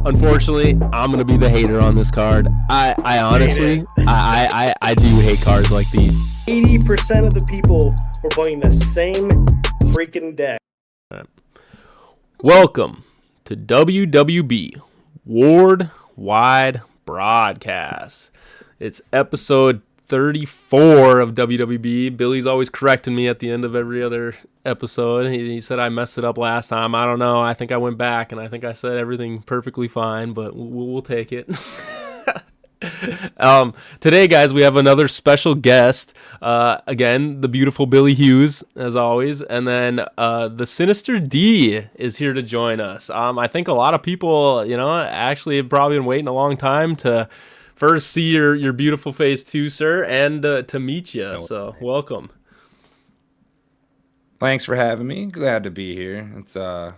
Unfortunately, I'm gonna be the hater on this card. I honestly, I do hate cards like these. 80% of the people were playing the same freaking deck. Welcome to WWB Worldwide Broadcast. It's episode 34 of WWB. Billy's always correcting me at the end of every other episode. He said I messed it up last time. I don't know. I think I went back and I think I said everything perfectly fine, but we'll take it. Today, guys, we have another special guest. Again, the beautiful Billy Hughes, as always, and then the Synyster D is here to join us. I think a lot of people, actually have probably been waiting a long time to first see your beautiful face too, sir, and to meet you. So, welcome. Thanks for having me. Glad to be here. It's I'm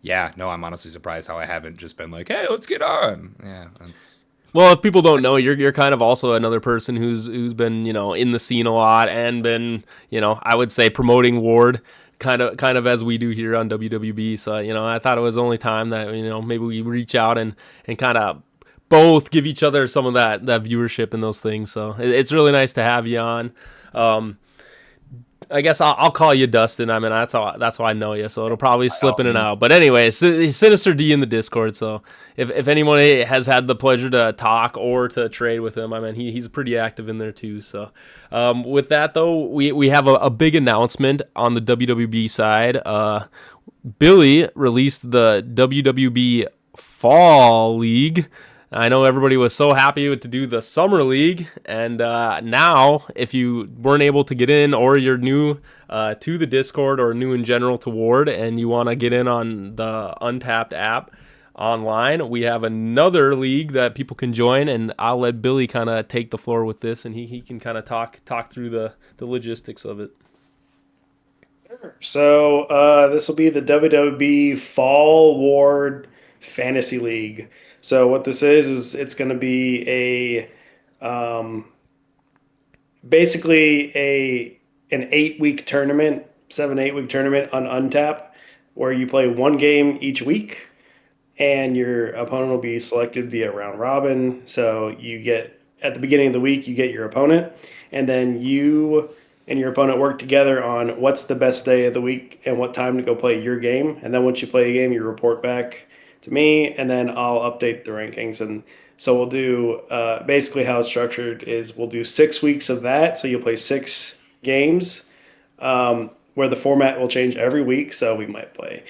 honestly surprised how I haven't just been like, hey, let's get on. Yeah, that's. Well, if people don't know, you're kind of also another person who's been, in the scene a lot and been, I would say promoting Ward kind of as we do here on WWB. So, I thought it was only time that, maybe we reach out and kind of both give each other some of that viewership and those things. So it's really nice to have you on. I guess I'll call you Dustin. I mean, that's how I know you. So it'll probably slip in and out. But anyway, Synyster D in the Discord. So if anyone has had the pleasure to talk or to trade with him, I mean, he's pretty active in there too. So with that though, we have a big announcement on the WWB side. Billy released the WWB Fall League. I know everybody was so happy to do the Summer League, and now if you weren't able to get in or you're new to the Discord or new in general to Ward and you want to get in on the Untapped app online, we have another league that people can join, and I'll let Billy kind of take the floor with this, and he can kind of talk through the logistics of it. So this will be the WWB Fall Ward Fantasy League. So what this is it's going to be basically an 8-week tournament, 7-8 week tournament on Untap, where you play one game each week, and your opponent will be selected via round robin. So you get at the beginning of the week you get your opponent, and then you and your opponent work together on what's the best day of the week and what time to go play your game. And then once you play a game, you report back to me, and then I'll update the rankings. And so we'll do basically how it's structured is we'll do 6 weeks of that. So you'll play 6 games where the format will change every week. So we might play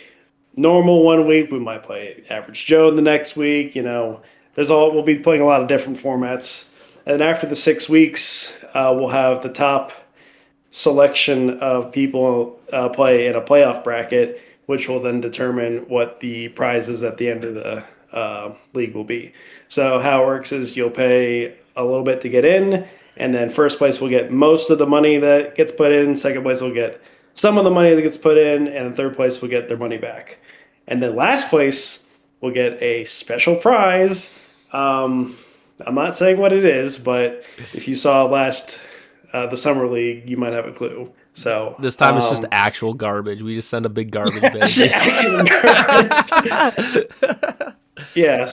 normal one week, we might play average Joe the next week. We'll be playing a lot of different formats. And after the 6 weeks, we'll have the top selection of people play in a playoff bracket, which will then determine what the prizes at the end of the league will be. So how it works is you'll pay a little bit to get in, and then first place will get most of the money that gets put in, second place will get some of the money that gets put in, and third place will get their money back. And then last place will get a special prize. I'm not saying what it is, but if you saw the Summer League, you might have a clue. So this time it's just actual garbage. We just send a big garbage bin. Yeah.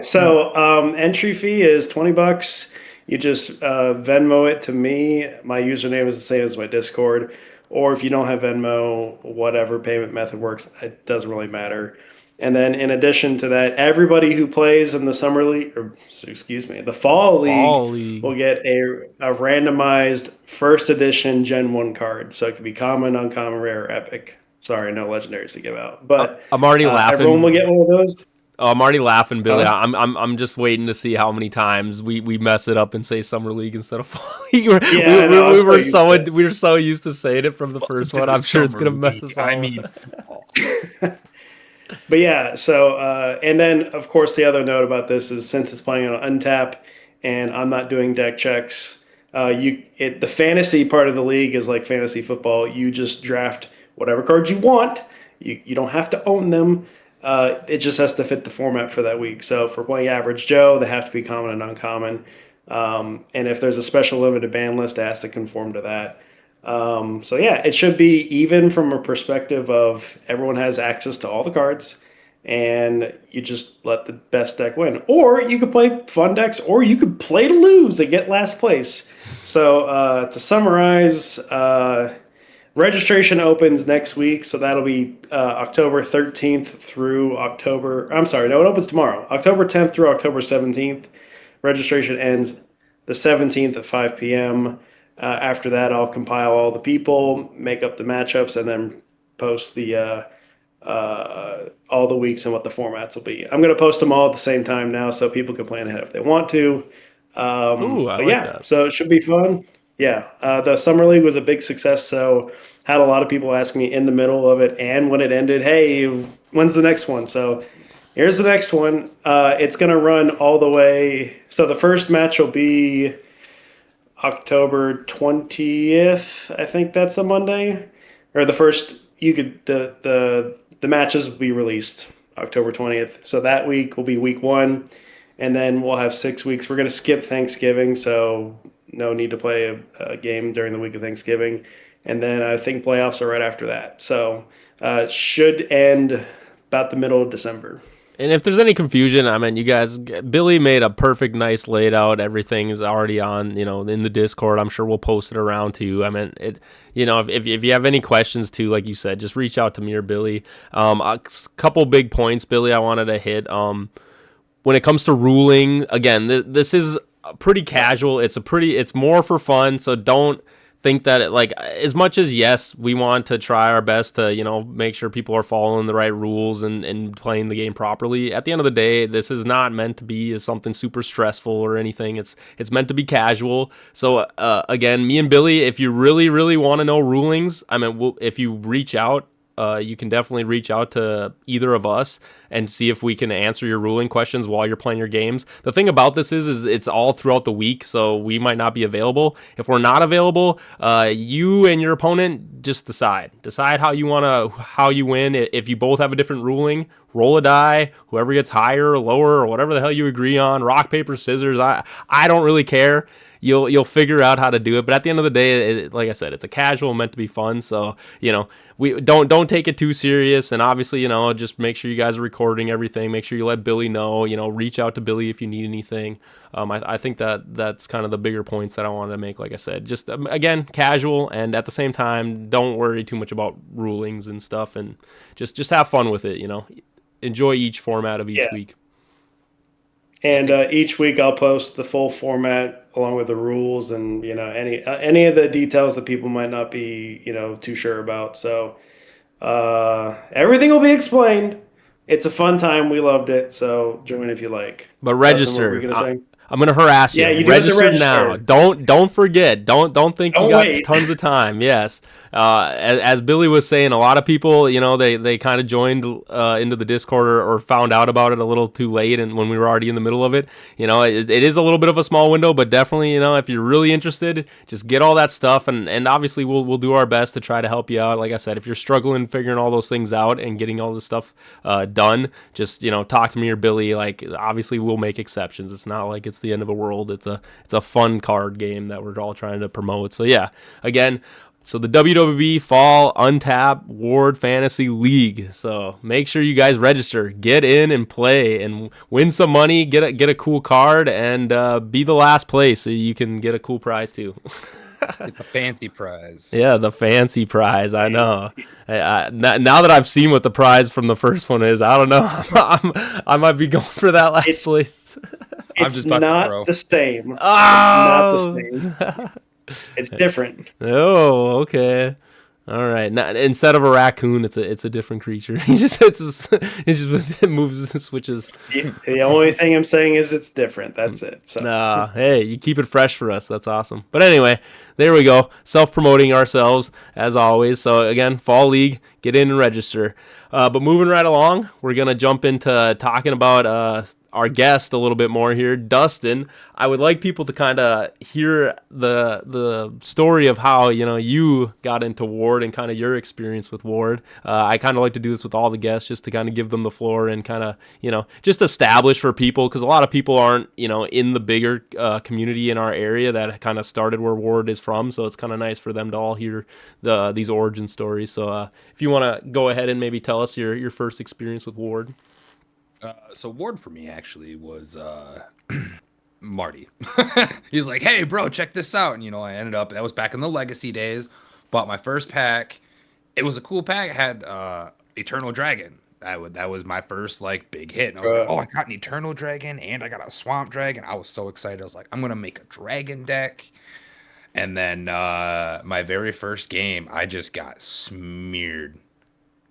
So entry fee is $20. You just Venmo it to me. My username is the same as my Discord. Or if you don't have Venmo, whatever payment method works, it doesn't really matter. And then in addition to that, everybody who plays in the the Fall League will get a randomized first edition Gen 1 card. So it could be common, uncommon, rare, or epic. Sorry, no legendaries to give out. But I'm already laughing. Everyone will get one of those. Oh, I'm already laughing, Billy. I'm just waiting to see how many times we mess it up and say Summer League instead of Fall League. We were so used to saying it from the first one. I'm sure it's gonna mess us all. But yeah, so and then of course the other note about this is since it's playing on Untap and I'm not doing deck checks, the fantasy part of the league is like fantasy football. You just draft whatever cards you want. You don't have to own them. It just has to fit the format for that week. So if we're playing average Joe, they have to be common and uncommon. And if there's a special limited ban list, it has to conform to that. So yeah, it should be even from a perspective of everyone has access to all the cards. and you just let the best deck win. Or you could play fun decks, or you could play to lose and get last place. So to summarize, registration opens next week, so that'll be October 13th through October. I'm sorry, no, it opens tomorrow, October 10th through October 17th. Registration ends the 17th at 5 p.m. After that, I'll compile all the people, make up the matchups, and then post the all the weeks and what the formats will be. I'm going to post them all at the same time now, so people can plan ahead if they want to. Ooh, I But like yeah, that. so it should be fun. Yeah, the summer league was a big success. So had a lot of people ask me in the middle of it and when it ended, hey, when's the next one? So here's the next one. It's going to run all the way. So the first match will be October 20th. I think that's a Monday, or the first. You could the matches will be released October 20th. So that week will be week one, and then we'll have 6 weeks. We're gonna skip Thanksgiving, so no need to play a game during the week of Thanksgiving, and then I think playoffs are right after that. So should end about the middle of December. And if there's any confusion, I mean, you guys, Billy made a perfect, nice laid out. Everything is already on, in the Discord. I'm sure we'll post it around too. I mean, if you have any questions too, like you said, just reach out to me or Billy. A couple big points, Billy, I wanted to hit. When it comes to ruling, again, this is pretty casual. It's more for fun. So don't think that as much as, yes, we want to try our best to make sure people are following the right rules and playing the game properly. At the end of the day, this is not meant to be as something super stressful or anything. It's meant to be casual. So again, me and Billy, if you really want to know rulings, I mean, if you reach out, you can definitely reach out to either of us and see if we can answer your ruling questions while you're playing your games. The thing about this is it's all throughout the week, so we might not be available. If we're not available, you and your opponent just decide how you win. If you both have a different ruling, roll a die. Whoever gets higher or lower or whatever the hell you agree on, rock, paper, scissors. I don't really care. You'll figure out how to do it. But at the end of the day, like I said, it's a casual, meant to be fun. So we don't take it too serious. And obviously, just make sure you guys are recording everything. Make sure you let Billy know. Reach out to Billy if you need anything. I think that's kind of the bigger points that I wanted to make. Like I said, just again, casual, and at the same time, don't worry too much about rulings and stuff, and just have fun with it. Enjoy each format of each week. And each week I'll post the full format along with the rules and any of the details that people might not be too sure about. So everything will be explained. It's a fun time. We loved it. So join if you like. But register. What were you gonna say? I'm gonna harass you. Yeah, you do register have to register now. Don't forget. Don't think Don't you got wait. tons of time. Yes. As Billy was saying, a lot of people, they kind of joined into the Discord or found out about it a little too late, and when we were already in the middle of it. It is a little bit of a small window, but definitely, if you're really interested, just get all that stuff, and obviously we'll do our best to try to help you out. Like I said, if you're struggling figuring all those things out and getting all this stuff done, just talk to me or Billy. Like, obviously we'll make exceptions. It's not like it's the end of the world. It's a fun card game that we're all trying to promote. So yeah, again. So the WWB Fall Untap Ward Fantasy League. So make sure you guys register, get in and play, and win some money. Get a cool card, and be the last place so you can get a cool prize too. Get the fancy prize. Yeah, the fancy prize. I know. Now that I've seen what the prize from the first one is, I don't know. I might be going for that last place. It's not the same. Oh! It's not the same. It's different. Oh, okay. All right. Now, instead of a raccoon, it's a different creature. He just it moves and switches. The only thing I'm saying is it's different. That's it. So. Nah, hey, you keep it fresh for us. That's awesome. But anyway, there we go. Self-promoting ourselves as always. So again, Fall League, get in and register. But moving right along, we're gonna jump into talking about our guest a little bit more here, Dustin. I would like people to kind of hear the story of how you got into Ward and kind of your experience with Ward. I kind of like to do this with all the guests just to kind of give them the floor and kind of just establish for people, because a lot of people aren't in the bigger community in our area that kind of started where Ward is from. So it's kind of nice for them to all hear these origin stories. So if you want to go ahead and maybe tell us your first experience with Ward. So Ward for me actually was Marty. He's like, "Hey, bro, check this out." And I ended up, that was back in the Legacy days. Bought my first pack. It was a cool pack. It had Eternal Dragon. That was my first like big hit. And I was like, "Oh, I got an Eternal Dragon and I got a Swamp Dragon." I was so excited. I was like, "I'm gonna make a dragon deck." And then my very first game, I just got smeared.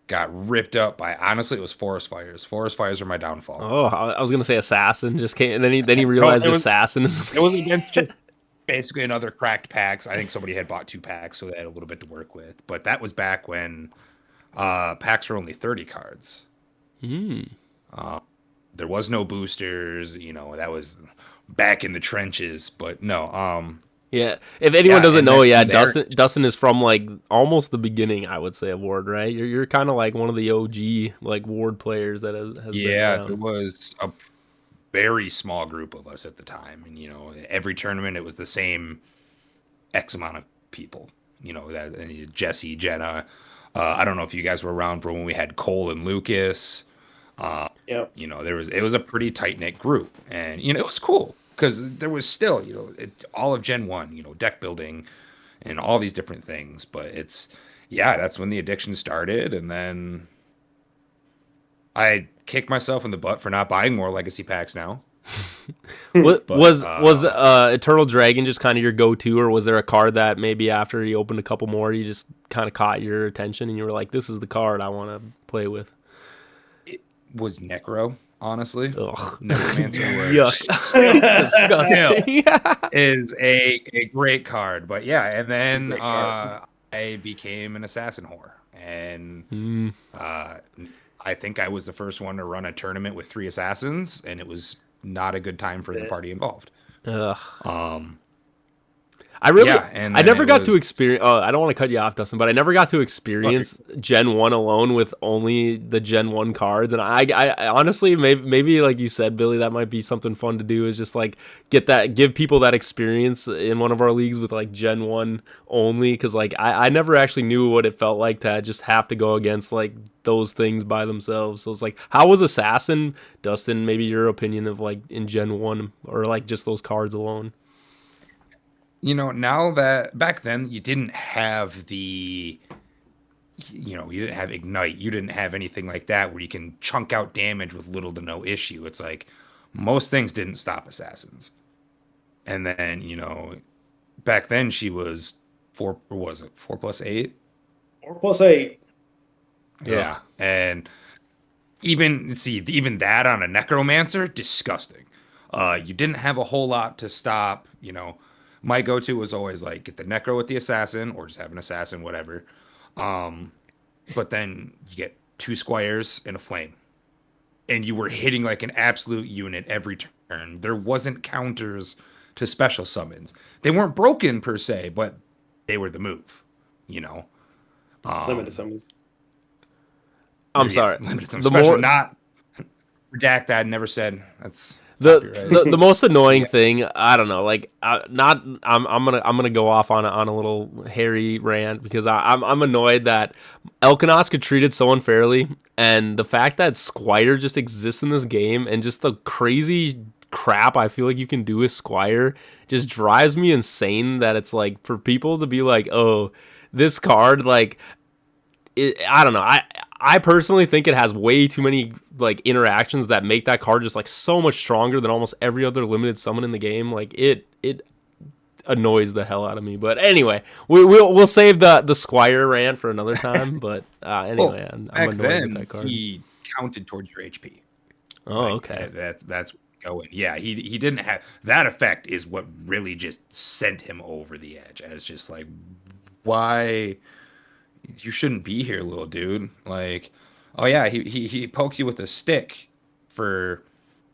Got ripped up by, honestly, it was Forest Fires. Forest Fires were my downfall. Oh, I was gonna say Assassin just came, and then he realized Assassin is. It was against just basically another cracked packs. I think somebody had bought 2 packs, so they had a little bit to work with. But that was back when packs were only 30 cards. There was no boosters. That was back in the trenches. But no, yeah. If anyone doesn't know, Dustin is from like almost the beginning, I would say, of Ward, right? You're kind of like one of the OG like Ward players that has been around. There was a very small group of us at the time, and every tournament it was the same X amount of people. That Jesse, Jenna. I don't know if you guys were around for when we had Cole and Lucas. Yep. It was a pretty tight knit group, and it was cool. Because there was still, all of Gen 1, deck building and all these different things. But that's when the addiction started. And then I kicked myself in the butt for not buying more Legacy packs now. Was Eternal Dragon just kind of your go-to, or was there a card that maybe after you opened a couple more, you just kind of caught your attention and you were like, this is the card I want to play with? It was Necro. Honestly, Necromancer disgusting. Is a great card, but and then I became an assassin whore, and I think I was the first one to run a tournament with 3 assassins, and it was not a good time for the party involved. I never got to experience. Oh, I don't want to cut you off, Dustin, but I never got to experience Gen 1 alone with only the Gen 1 cards. And I honestly, maybe like you said, Billy, that might be something fun to do. Is just like give people that experience in one of our leagues with like Gen 1 only. Because like I never actually knew what it felt like to just have to go against like those things by themselves. So it's like, how was Assassin, Dustin? Maybe your opinion of like in Gen 1 or like just those cards alone. Now that back then you didn't have you didn't have Ignite, you didn't have anything like that where you can chunk out damage with little to no issue. It's like most things didn't stop assassins. And then, back then she was 4, or was it 4+8? 4+8. Yeah. And even that on a Necromancer, disgusting. You didn't have a whole lot to stop, My go-to was always like get the Necro with the Assassin, or just have an Assassin, whatever. But then you get 2 Squires and a Flame, and you were hitting like an absolute unit every turn. There wasn't counters to special summons. They weren't broken per se, but they were the move. Limited summons. I'm sorry. Limited summons. Special, not redact that. Never said that's. The most annoying thing, I don't know, like I'm gonna go off on a little hairy rant because I'm annoyed that Elkanos get treated so unfairly, and the fact that Squire just exists in this game and just the crazy crap I feel like you can do with Squire just drives me insane. That it's like for people to be like, oh, this card, like I don't know, I personally think it has way too many like interactions that make that card just like so much stronger than almost every other limited summon in the game. Like it annoys the hell out of me. But anyway, we'll save the Squire rant for another time. But anyway, I'm annoyed with that card. He counted towards your HP. Oh, okay. That's going. Yeah, he didn't have that effect. Is what really just sent him over the edge. As just like, why? You shouldn't be here, little dude. Like, oh yeah, he pokes you with a stick for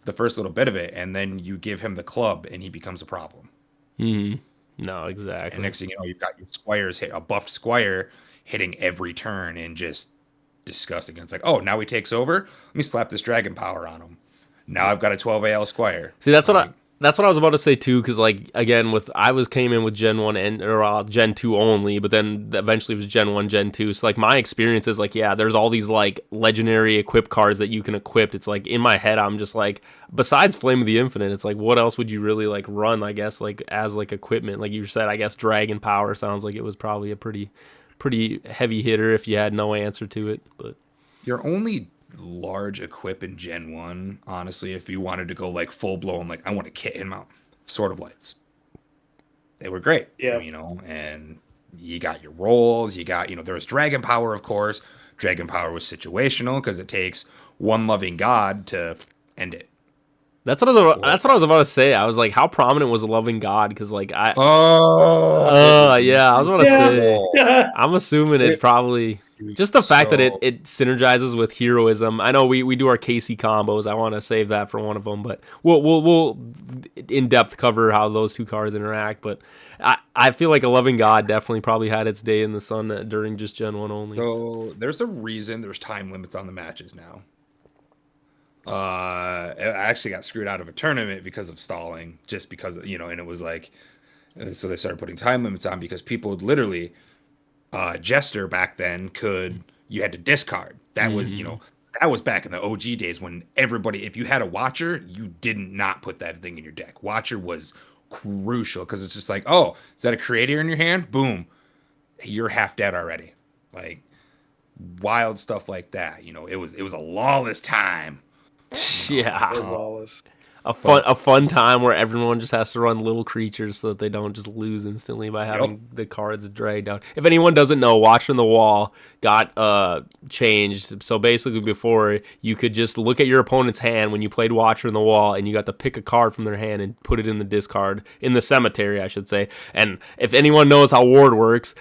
the first little bit of it, and then you give him the club, and he becomes a problem. No, exactly. And next thing you know, you've got your Squires hit a buffed Squire hitting every turn and just disgusting. And it's like, oh, now he takes over. Let me slap this dragon power on him. Now I've got a 12 AL Squire. See, that's what That's what I was about to say too, because like again, came in with Gen 1 and or Gen 2 only, but then eventually it was Gen 1, Gen 2. So like my experience is like, yeah, there's all these like legendary equip cards that you can equip. It's like in my head, I'm just like, besides Flame of the Infinite, it's like what else would you really like run? I guess like as like equipment, like you said, I guess Dragon Power sounds like it was probably a pretty heavy hitter if you had no answer to it, but. Your only large equip in Gen 1, honestly, if you wanted to go like full blown, like I want to kit him out, Sword of Lights. They were great. Yeah. And you got your rolls, you got, there was Dragon Power, of course. Dragon Power was situational because it takes one loving god to end it. That's what I was about to say. I was like, how prominent was a loving god? Because like I was about to say. I'm assuming it probably just the fact that it synergizes with heroism. I know we do our Casey combos. I want to save that for one of them, but we'll in depth cover how those two cards interact. But I feel like a loving god definitely probably had its day in the sun during just Gen 1 only. So there's a reason there's time limits on the matches now. I actually got screwed out of a tournament because of stalling, just because, and it was like, so they started putting time limits on because people would literally, Jester back then you had to discard. That was, that was back in the OG days when everybody, if you had a Watcher, you did not put that thing in your deck. Watcher was crucial because it's just like, oh, is that a Creator in your hand? Boom. You're half dead already. Like wild stuff like that. It was a lawless time. Yeah, a fun time where everyone just has to run little creatures so that they don't just lose instantly by having the cards dragged out. If anyone doesn't know, Watcher on the Wall got changed. So basically, before you could just look at your opponent's hand when you played Watcher on the Wall, and you got to pick a card from their hand and put it in the discard, in the cemetery, I should say. And if anyone knows how Ward works,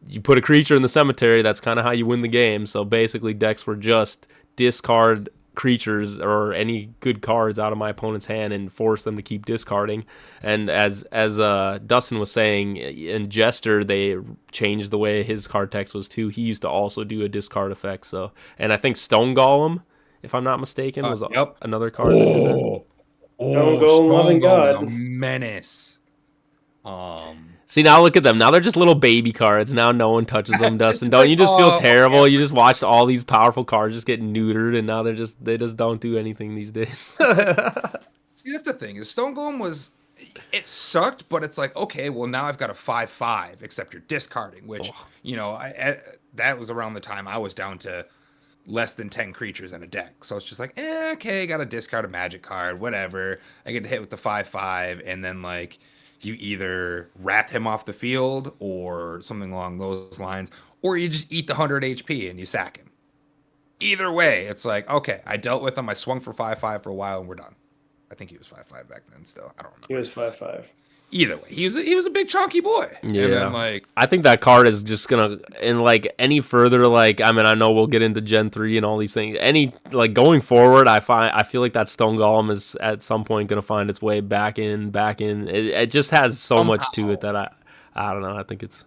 you put a creature in the cemetery. That's kind of how you win the game. So basically, decks were just discard creatures or any good cards out of my opponent's hand and force them to keep discarding. And as Dustin was saying, in Jester they changed the way his card text was too. He used to also do a discard effect. So, and I think Stone Golem, if I'm not mistaken, was another card. Stone Golem, loving god, a menace. See, now look at them. Now they're just little baby cards. Now no one touches them, Dustin. Don't you just feel terrible? You just watched all these powerful cards just get neutered, and now they just don't do anything these days. See, that's the thing. Is Stone Golem it sucked, but it's like, okay, well now I've got a 5/5, except you're discarding, which that was around the time I was down to less than 10 creatures in a deck. So it's just like, okay, got to discard a magic card, whatever. I get to hit with the 5/5, and then like, you either wrath him off the field or something along those lines, or you just eat the 100 HP and you sack him. Either way, it's like, okay, I dealt with him. I swung for 5/5 for a while, and we're done. I think he was 5/5 back then still. I don't remember. He was 5/5. Either way, he was a big chunky boy. Yeah, and then, like, I think that card is just gonna, and like any further, like I mean, I know we'll get into Gen 3 and all these things. Any like going forward, I feel like that Stone Golem is at some point gonna find its way back in. It just has so much to it that I don't know. I think it's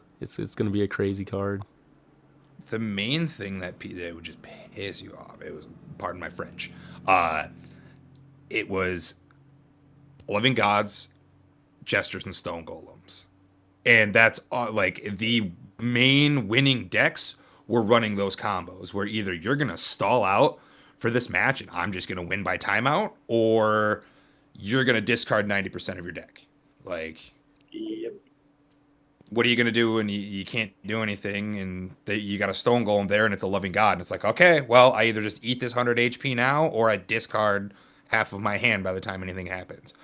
gonna be a crazy card. The main thing that would just piss you off, it was, pardon my French, it was Living Gods, Jesters, and Stone Golems. And that's like the main winning decks were running those combos where either you're going to stall out for this match and I'm just going to win by timeout, or you're going to discard 90% of your deck. Like, Yep. What are you going to do when you can't do anything and you got a Stone Golem there and it's a Loving God? And it's like, okay, well, I either just eat this 100 HP now or I discard half of my hand by the time anything happens.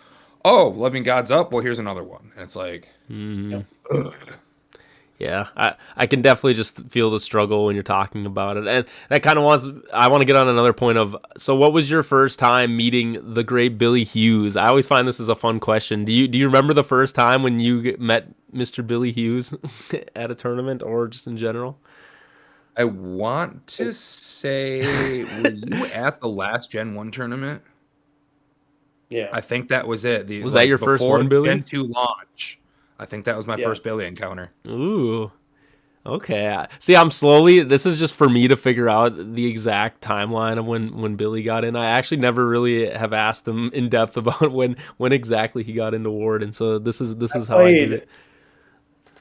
Oh, Loving God's up. Well, here's another one. And it's like, yeah, I can definitely just feel the struggle when you're talking about it. And that kind of I want to get on another point of, so what was your first time meeting the great Billy Hughes? I always find this is a fun question. Do you remember the first time when you met Mr. Billy Hughes at a tournament or just in general? I want to say, were you at the last Gen 1 tournament? Yeah. I think that was it. Was that your first one, Billy? Gen 2 launch. I think that was my first Billy encounter. Ooh. Okay. See, I'm slowly. This is just for me to figure out the exact timeline of when Billy got in. I actually never really have asked him in depth about when exactly he got into Ward, and so this is how I do it.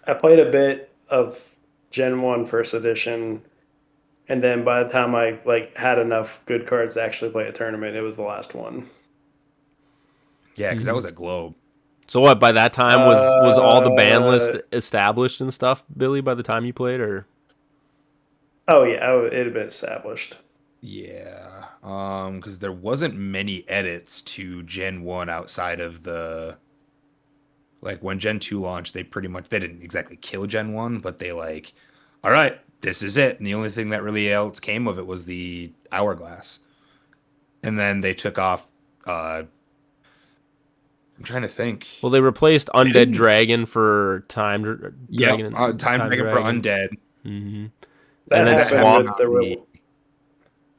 I played a bit of Gen 1 First Edition, and then by the time I had enough good cards to actually play a tournament, it was the last one. Yeah, because that was at Globe. So what? By that time, was all the ban list established and stuff, Billy? By the time you played, or? Oh yeah, it had been established. Yeah, because there wasn't many edits to Gen 1 outside of the when Gen 2 launched. They didn't exactly kill Gen 1, but they all right, this is it. And the only thing that really else came of it was the Hourglass, and then they took off. I'm trying to think. Well, they replaced Undead Dragon for Time Dragon. Time Dragon for Undead. Mm-hmm. And then Swamp.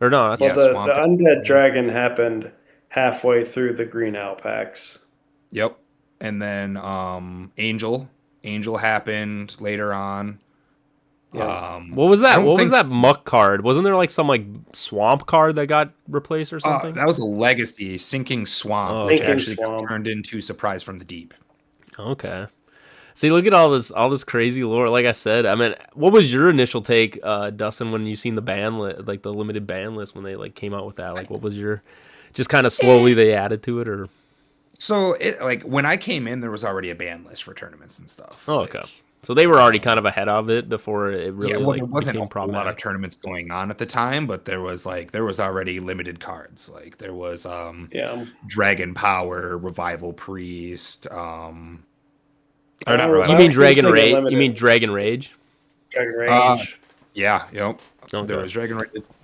Or no, that's the Undead Dragon happened halfway through the Green Owl packs. Yep. And then Angel happened later on. Yeah. What was that? What was that muck card? Wasn't there some swamp card that got replaced or something? That was a legacy, Sinking Swamp, which actually got turned into Surprise from the Deep. Okay. See, look at all this crazy lore. Like I said, I mean, what was your initial take, Dustin, when you seen the ban list, the limited ban list when they came out with that? What was your, just kind of slowly they added to it, or? So when I came in, there was already a ban list for tournaments and stuff. Oh, okay. So they were already kind of ahead of it before it really there wasn't a lot of tournaments going on at the time, but there was already limited cards. There was Dragon Power, Revival Priest, or not Revival. You mean Dragon Rage? You mean Dragon Rage? Dragon Rage. Yeah, yep. Okay. There was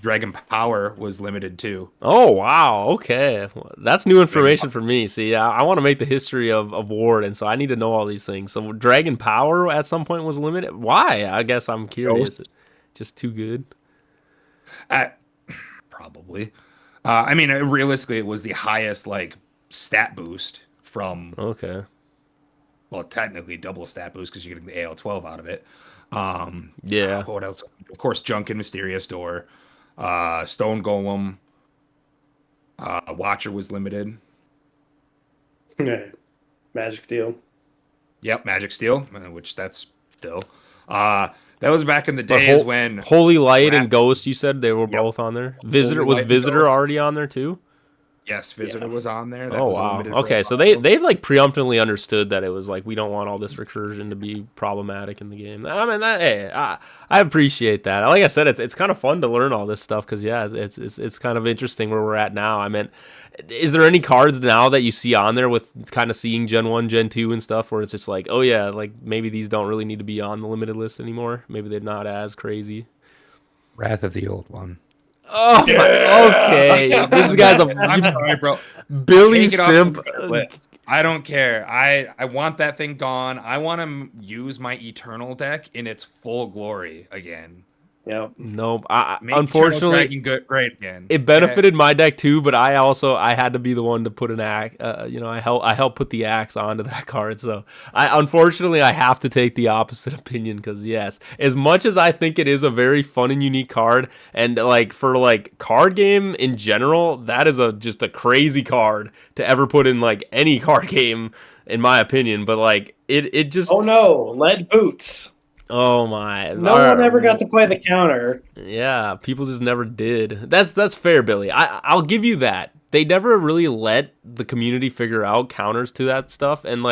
Dragon Power was limited too. Oh wow, okay, that's new information for me. See, I want to make the history of Ward, and so I need to know all these things. So Dragon Power at some point was limited. Why? I guess I'm curious. Just too good. Probably. I mean, realistically, it was the highest stat boost from. Okay. Well, technically double stat boost because you're getting the AL12 out of it. Yeah. What else? Of course, Junk and Mysterious Door, Stone Golem, Watcher was limited. Magic Steel. Yep, Magic Steel, which that's still. That was back in the days when Holy Light and Ghost. You said they were both on there. Visitor already on there too. Yes, Visitor was on there. That was wow. Okay, so they've preemptively understood that it was we don't want all this recursion to be problematic in the game. I mean, I appreciate that. Like I said, it's kind of fun to learn all this stuff because it's kind of interesting where we're at now. I mean, is there any cards now that you see on there with kind of seeing Gen 1, Gen 2 and stuff where it's just oh yeah, maybe these don't really need to be on the limited list anymore? Maybe they're not as crazy. Wrath of the Old One. Oh, okay. This guy's I'm sorry, bro. Billy Simp. I don't care. I want that thing gone. I want to use my Eternal deck in its full glory again. Yeah. Nope. Unfortunately, great again. It benefited my deck too, but I had to be the one to put an axe. I helped put the axe onto that card. So unfortunately I have to take the opposite opinion because yes, as much as I think it is a very fun and unique card, and for card game in general, that is just a crazy card to ever put in any card game in my opinion. But it just lead boots. Oh my! No one ever got to play the counter. Yeah, people just never did. That's fair, Billy. I'll give you that. They never really let the community figure out counters to that stuff, and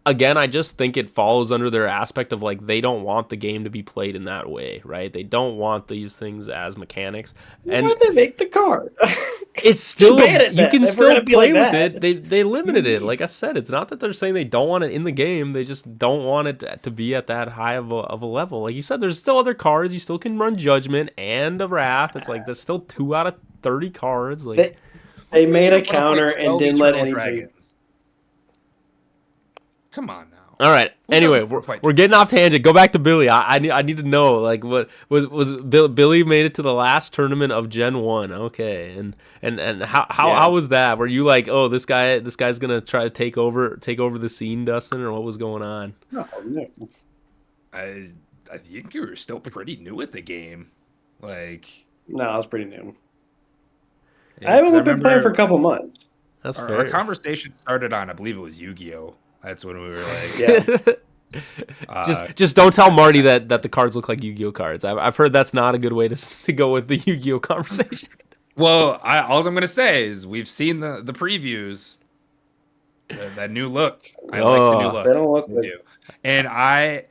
again, I just think it follows under their aspect of they don't want the game to be played in that way, right? They don't want these things as mechanics. And why'd they make the card? It's still you can still play with it. They limited it. Like I said, it's not that they're saying they don't want it in the game. They just don't want it to be at that high of a level. Like you said, there's still other cards. You still can run Judgment and a Wrath. It's there's still 2 out of 30 cards. They made a counter and didn't let anybody. Come on now. All right. Anyway, we're getting off tangent. Go back to Billy. I need to know what was Billy made it to the last tournament of Gen 1. Okay. And how was that? Were you this guy's going to try to take over the scene, Dustin, or what was going on? No. I I think you were still pretty new at the game. Like, No, I was pretty new. yeah, I've 'cause I only been playing for a remember couple months. That's our fair. conversation started on, I believe it was Yu-Gi-Oh. That's when we were like, Yeah. Just don't tell Marty that the cards look like Yu-Gi-Oh cards. I've heard that's not a good way to go with the Yu-Gi-Oh conversation. well, all I'm gonna say is we've seen the previews, that new look. I like the new look. They don't look I good. do. And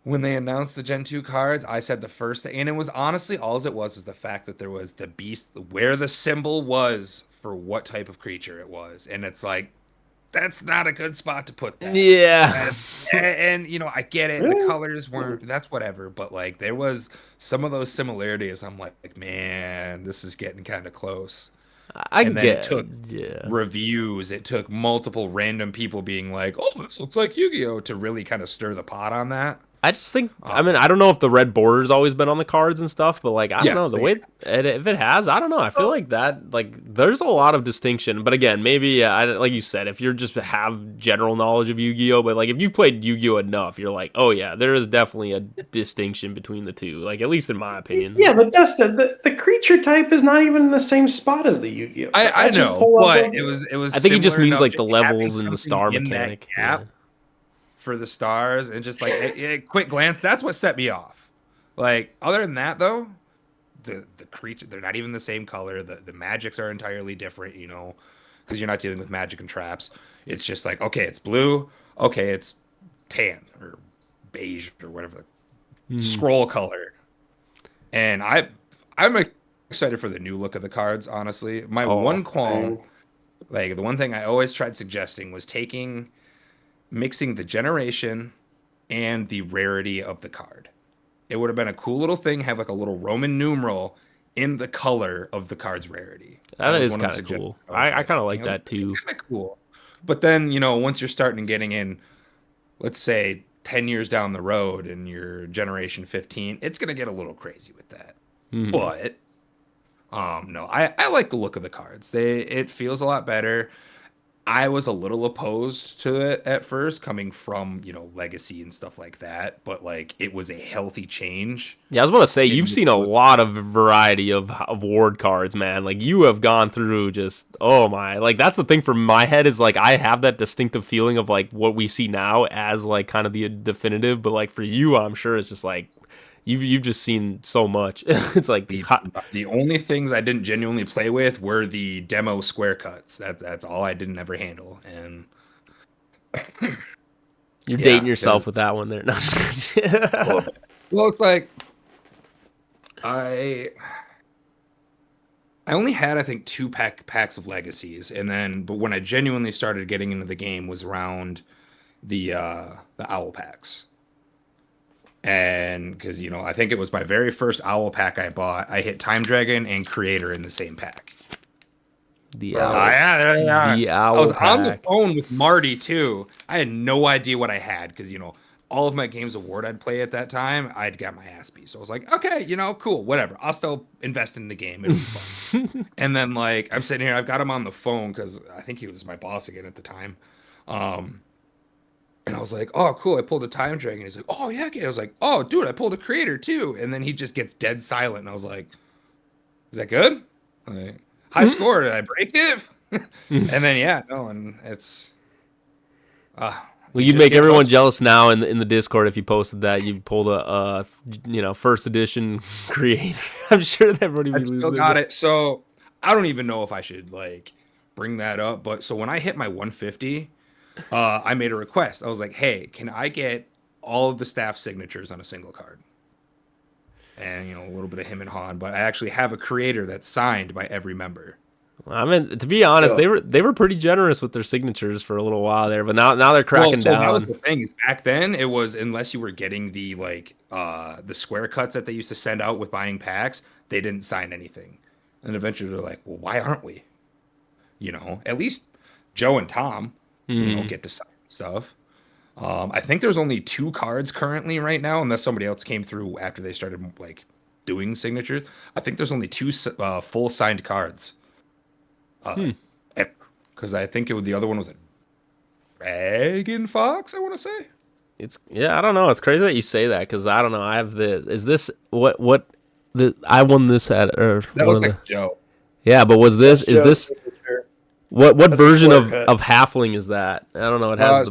when they announced the Gen 2 cards, I said the first thing, and it was honestly all it was the fact that there was the beast, where the symbol was for what type of creature it was. And it's like, that's not a good spot to put that. Yeah. And you know, I get it. Really? The colors weren't, that's whatever. But like, there was some of those similarities. I'm like, man, this is getting kind of close. I And then get it took reviews. It took multiple random people being like, "Oh, this looks like Yu-Gi-Oh!" to really kind of stir the pot on that. I just think, I mean, I don't know if the red border's always been on the cards and stuff, but like, I don't know the way, if it has, I don't know. I feel like that, like, there's a lot of distinction. But again, maybe, like you said, if you're just have general knowledge of Yu-Gi-Oh, but like, if you played Yu-Gi-Oh enough, you're like, oh yeah, there is definitely a distinction between the two, like, at least in my opinion. Yeah, but Dustin, the creature type is not even in the same spot as the Yu-Gi-Oh. I know, but it was. I think it just similar means enough like to the having levels and the something star in that mechanic. gap for the stars, and just like a quick glance, that's what set me off. Like, other than that, though, the creature, they're not even the same color. The magics are entirely different, you know, because you're not dealing with magic and traps. It's just like, okay, it's blue, okay, it's tan or beige or whatever the scroll color. And I'm excited for the new look of the cards, honestly. My one qualm, like the one thing I always tried suggesting was mixing the generation and the rarity of the card. It would have been a cool little thing, have like a little Roman numeral in the color of the card's rarity. That is kind of cool. I kind of like that too. Kind of cool. But then, you know, once you're starting getting in, let's say 10 years down the road and you're generation 15, it's going to get a little crazy with that. But no, I like the look of the cards. It feels a lot better. I was a little opposed to it at first, coming from, you know, Legacy and stuff like that, but like it was a healthy change. Yeah, I was going to say, you've seen a lot of variety of ward cards, man. Like, you have gone through just, oh my, like, that's the thing for my head is like, I have that distinctive feeling of like what we see now as like kind of the definitive, but like for you, I'm sure it's just like, you've just seen so much. It's like the only things I didn't genuinely play with were the demo square cuts. That's all I didn't ever handle. And you're dating yourself with that one there. No. Well, it's like I only had, I think, 2 packs of legacies, but when I genuinely started getting into the game was around the owl packs. And because, you know, I think it was my very first owl pack I bought. I hit Time Dragon and Creator in the same pack. The owl. The owl. I was on the phone with Marty too. I had no idea what I had because, you know, all of my games of Ward I'd play at that time, I'd got my ass beat. So I was like, okay, you know, cool, whatever. I'll still invest in the game. It'll be fun. And then, like, I'm sitting here, I've got him on the phone because I think he was my boss again at the time. And I was like, oh, cool. I pulled a Time Dragon. He's like, oh, yeah. I was like, oh, dude, I pulled a Creator too. And then he just gets dead silent. And I was like, is that good? Like, high score. Did I break it? And then, yeah, no. And it's. Well, you'd make everyone jealous now in the Discord if you posted that you pulled a first edition Creator. I'm sure that everybody would still got it. So I don't even know if I should like bring that up. But so when I hit my 150. I made a request. I was like, hey, can I get all of the staff signatures on a single card? And, you know, a little bit of him and Han, but I actually have a Creator that's signed by every member. I mean, to be honest, they were pretty generous with their signatures for a little while there, but now they're cracking down. That was the thing. Is back then, it was unless you were getting the the square cuts that they used to send out with buying packs, they didn't sign anything. And eventually they're like, well, why aren't we? You know, at least Joe and Tom. You know, get to sign stuff. I think there's only 2 cards currently right now, unless somebody else came through after they started like doing signatures. I think there's only 2 full signed cards. Because I think the other one was a Dragon Fox, I want to say. I don't know. It's crazy that you say that because I don't know. I have this. Is this what the I won this at or That one looks of like Joe. yeah? But was this That's is Joe's this signature. what That's a version square cut. of halfling is that? I don't know. It has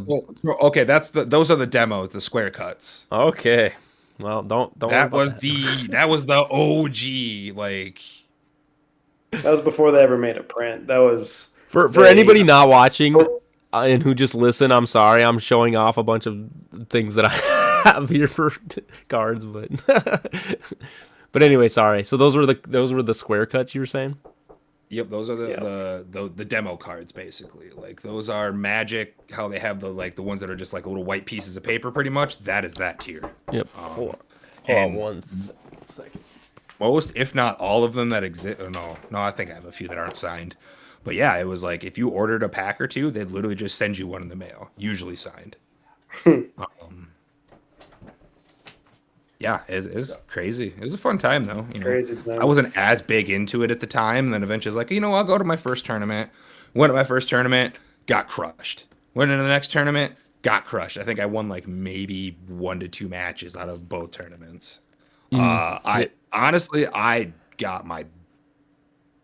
Okay, those are the demos, the square cuts. okay. Well, don't worry That about was that. that was the OG. Like, That was before they ever made a print. That was For they. anybody not watching and who just listen, I'm sorry. I'm showing off a bunch of things that I have here for cards, but but anyway, sorry. So those were the square cuts you were saying? yep, those are Yeah. the demo cards basically. Like those are Magic. How they have the ones that are just like little white pieces of paper, pretty much. That is that tier. Yep. Hold on And one second. most, if not all of them that exist. Oh, no, I think I have a few that aren't signed. But yeah, it was like if you ordered a pack or two, they'd literally just send you one in the mail, usually signed. Yeah, it's crazy. It was a fun time though. Crazy time. I wasn't as big into it at the time, and then eventually I was like, I'll go to my first tournament. Went to my first tournament, got crushed. Went into the next tournament, got crushed. I think I won like maybe 1 to 2 matches out of both tournaments. I honestly, I got my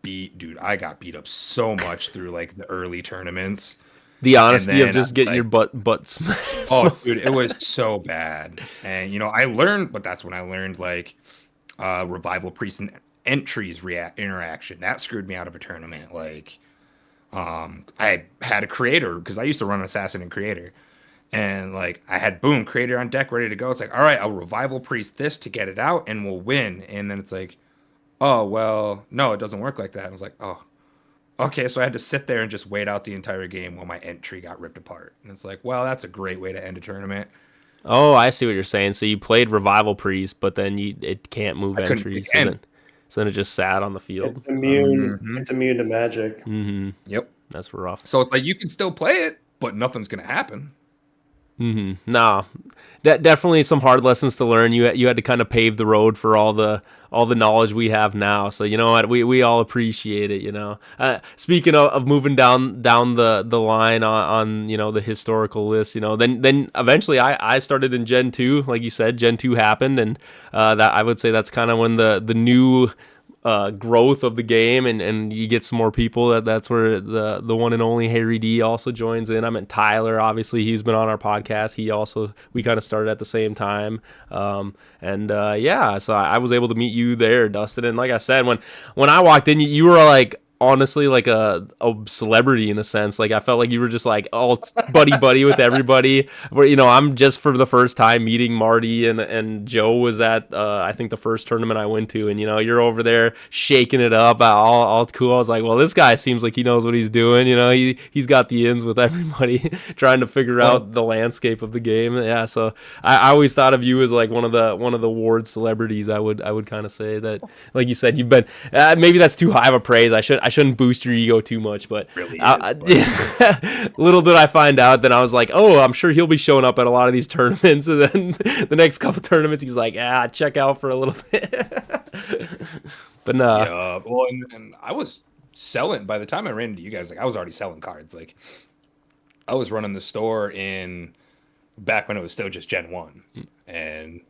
dude. I got beat up so much through like the early tournaments. The honesty of then just getting your butt Oh, dude, it was so bad. And I learned, but that's when I learned like revival priest and entries interaction. That screwed me out of a tournament. Like I had a creator because I used to run assassin and creator. And like I had boom, creator on deck ready to go. It's like, all right, I'll revival priest this to get it out and we'll win. And then it's like, oh well, no, it doesn't work like that. I was like, oh. Okay, so I had to sit there and just wait out the entire game while my entry got ripped apart. And it's like, well, that's a great way to end a tournament. Oh, I see what you're saying. So you played Revival Priest, but then it can't move I couldn't entries, again. So then it just sat on the field. It's immune. It's immune to magic. Yep. That's rough. So it's like you can still play it, but nothing's gonna happen. Nah, that definitely some hard lessons to learn. You had to kind of pave the road for all the knowledge we have now. So you know what, we all appreciate it. Speaking of moving down the line on the historical list. Then eventually I started in Gen 2, like you said. Gen 2 happened, and that I would say that's kind of when the new growth of the game and you get some more people. That's where the one and only Harry D also joins in. I meant Tyler, obviously he's been on our podcast. We kind of started at the same time. So I was able to meet you there, Dustin. And like I said, when I walked in, you were like honestly like a celebrity in a sense. Like I felt like you were just like all buddy with everybody. Where I'm just for the first time meeting Marty and Joe was at I think the first tournament I went to, and you're over there shaking it up, all cool. I was like, well, this guy seems like he knows what he's doing. He's got the ins with everybody, trying to figure out the landscape of the game. Yeah, so I always thought of you as like one of the ward celebrities. I would kind of say that, like you said, you've been maybe that's too high of a praise. I shouldn't boost your ego too much, but Really little did I find out. Then I was like, oh, I'm sure he'll be showing up at a lot of these tournaments. And then the next couple tournaments, he's like, check out for a little bit. But no. Yeah. Well, and I was selling by the time I ran into you guys. Like I was already selling cards. Like I was running the store back when it was still just Gen 1, and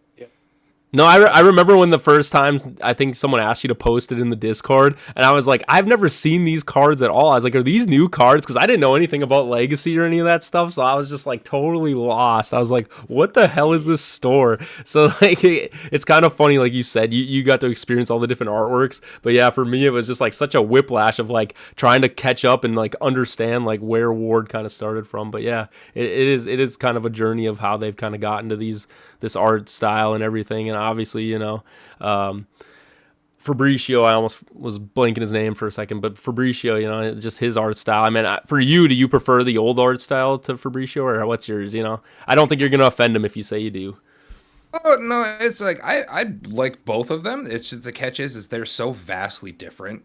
no, I remember when the first time I think someone asked you to post it in the Discord, and I was like, I've never seen these cards at all. I was like, are these new cards? Because I didn't know anything about Legacy or any of that stuff, so I was just like totally lost. I was like, what the hell is this store? So like, it's kind of funny, like you said, you got to experience all the different artworks, but yeah, for me it was just like such a whiplash of like trying to catch up and like understand like where Ward kind of started from. But yeah, it is kind of a journey of how they've kind of gotten to this art style and everything. And obviously, Fabricio, I almost was blanking his name for a second, but Fabricio, just his art style. I mean, for you, do you prefer the old art style to Fabricio, or what's yours? I don't think you're going to offend him if you say you do. Oh no, it's like I like both of them. It's just the catch is they're so vastly different.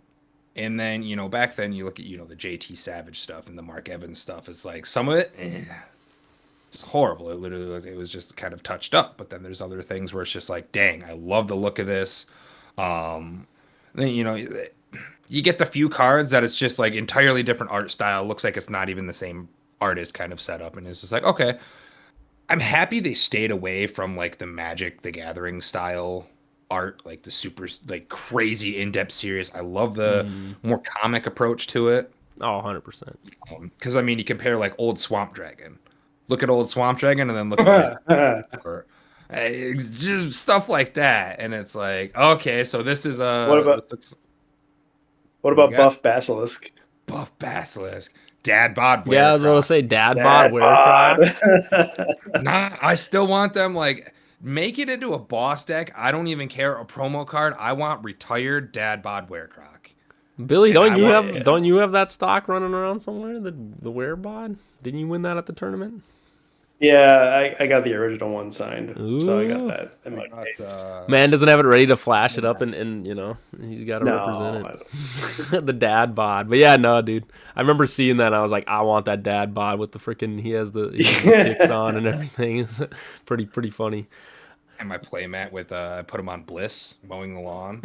And then, back then you look at, the JT Savage stuff and the Mark Evans stuff. It's like some of it, just horrible. It literally looked, it was just kind of touched up. But then there's other things where it's just like, dang, I love the look of this. Then you get the few cards that it's just like entirely different art style. Looks like it's not even the same artist kind of setup, and it's just like, okay. I'm happy they stayed away from like the Magic the Gathering style art, like the super like crazy in-depth series. I love the Mm. more comic approach to it. Oh, 100%. Because I mean, you compare like old Swamp Dragon. Look at old Swamp Dragon, and then look at what he's or it's just stuff like that, and it's like, okay, so this is What a about what what do you about got? Buff Basilisk? Buff Basilisk, Dad Bod Yeah, I was going to Werecroc. say Dad Bod Dad bod. Werecroc. Nah, I still want them like make it into a boss deck. I don't even care a promo card. I want retired Dad Bod Werecroc, Billy, and I want don't you have that stock running around somewhere? The Werebod? Didn't you win that at the tournament? Yeah, I got the original one signed, so I got Ooh. that in my got, case. Man doesn't have it ready to flash it up, and you know, he's got to No, represent I don't. it. The dad bod. But yeah, no, dude. I remember seeing that and I was like, I want that dad bod with the freaking he has the kicks on and everything. It's pretty funny. and my playmat with I put him on Bliss mowing the lawn.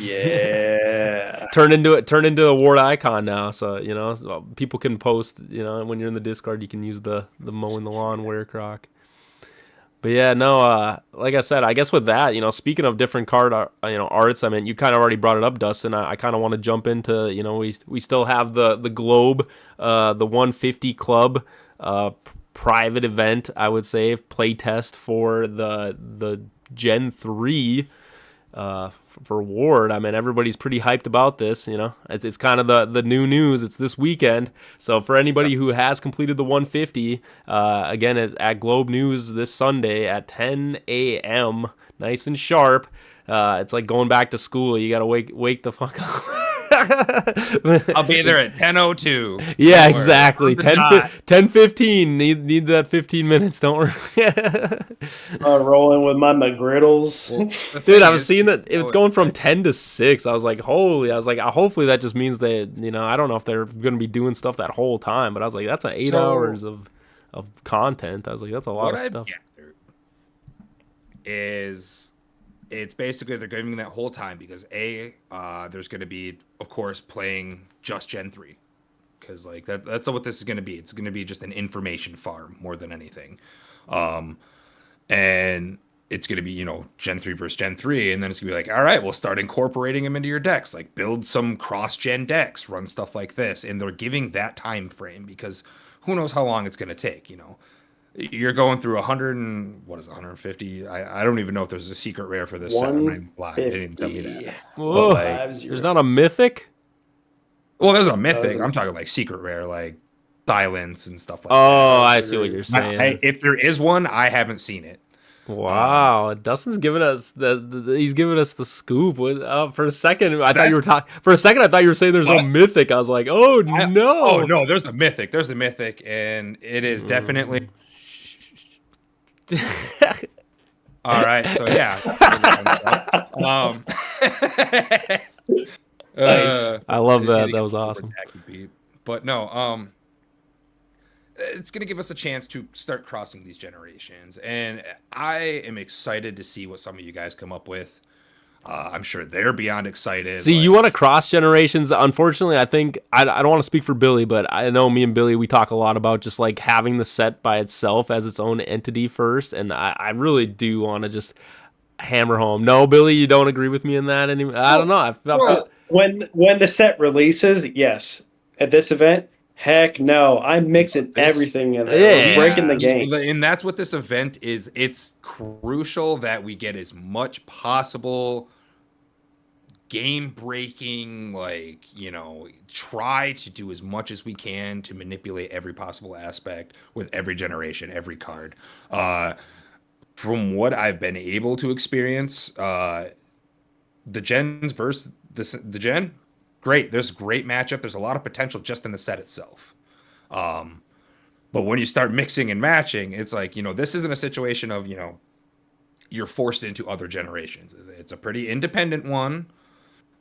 Yeah. Turn into a ward icon now, so you know, so people can post, you know, when you're in the Discord you can use the mowing the lawn Werecroc. But yeah, no, like I said, I guess with that, you know, speaking of different card, arts, I mean, you kind of already brought it up, Dustin. I kind of want to jump into, you know, we still have the Globe, the 150 Club, private event, I would say, play test for the Gen 3, for Ward. I mean, everybody's pretty hyped about this. You know, it's kind of the new news. It's this weekend. So for anybody who has completed the 150, again, it's at Globe News this Sunday at 10 a.m. Nice and sharp. It's like going back to school. You gotta wake the fuck up. I'll be there at 10:02. Yeah, exactly. 10:15. Need that 15 minutes. Don't worry. Rolling with my McGriddles. Dude, I was seeing that it's going from 10 to 6. I was like, hopefully that just means they, you know, I don't know if they're going to be doing stuff that whole time, but I was like, that's 8 hours of content. I was like, that's a lot of stuff. Is it's basically they're giving that whole time because there's going to be, of course, playing just Gen 3 because like that's what this is going to be. It's going to be just an information farm more than anything. And it's going to be, you know, Gen 3 versus Gen 3. And then it's going to be like, all right, we'll start incorporating them into your decks, like build some cross-gen decks, run stuff like this. And they're giving that time frame because who knows how long it's going to take, you know. You're going through 150? I don't even know if there's a secret rare for this set. I'm not even lying. They didn't tell me that. Whoa, like, there's not a mythic? Well, there's a mythic. I'm talking like secret rare, like silence and stuff like that. Oh, I see what you're saying. If there is one, I haven't seen it. Wow, Dustin's giving us he's giving us the scoop. For a second, I thought you were talking. For a second, I thought you were saying there's no mythic. I was like, oh no. Oh no, there's a mythic. There's a mythic, and it is definitely. All right, so yeah. Nice. I love that. That was awesome. But no, it's going to give us a chance to start crossing these generations, and I am excited to see what some of you guys come up with. I'm sure they're beyond excited. See, you want to cross generations. Unfortunately, I think I don't want to speak for Billy, but I know me and Billy, we talk a lot about just like having the set by itself as its own entity first, and I really do want to just hammer home. No, Billy, you don't agree with me in that anymore. I don't know. When the set releases, yes. At this event, heck no. I'm mixing everything in there. I'm breaking the game. And that's what this event is. It's crucial that we get as much possible game-breaking, like, you know, try to do as much as we can to manipulate every possible aspect with every generation, every card. From what I've been able to experience, the gens versus the gen, great. There's great matchup. There's a lot of potential just in the set itself. But when you start mixing and matching, it's like, you know, this isn't a situation of, you know, you're forced into other generations. It's a pretty independent one.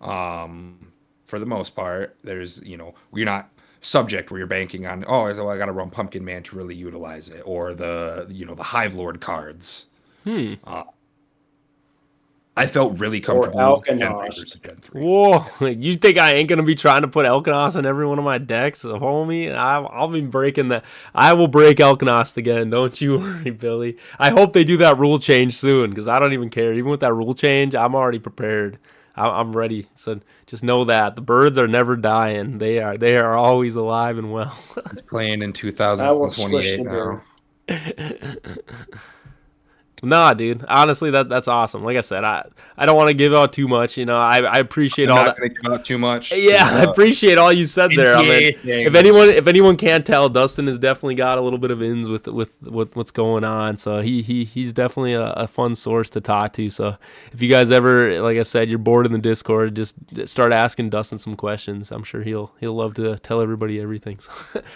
For the most part, there's, you know, you're not subject where you're banking on, oh, so I got to run Pumpkin Man to really utilize it, or the, you know, the Hive Lord cards. I felt really comfortable Gen 3 versus Gen 3. Whoa, you think I ain't gonna be trying to put Elkanost in every one of my decks, homie? I'll be breaking that. I will break Elkanost again. Don't you worry, Billy. I hope they do that rule change soon, because I don't even care. Even with that rule change, I'm already prepared. I'm ready. So just know that the birds are never dying. They are always alive and well. He's playing in 2028 now. Nah, dude. Honestly, that's awesome. Like I said, I don't want to give out too much. You know, I appreciate all that. I'm not gonna give out too much. Yeah, I appreciate all you said there. I mean, if anyone can't tell, Dustin has definitely got a little bit of ins with what's going on. So he's definitely a fun source to talk to. So if you guys ever, like I said, you're bored in the Discord, just start asking Dustin some questions. I'm sure he'll love to tell everybody everything. So,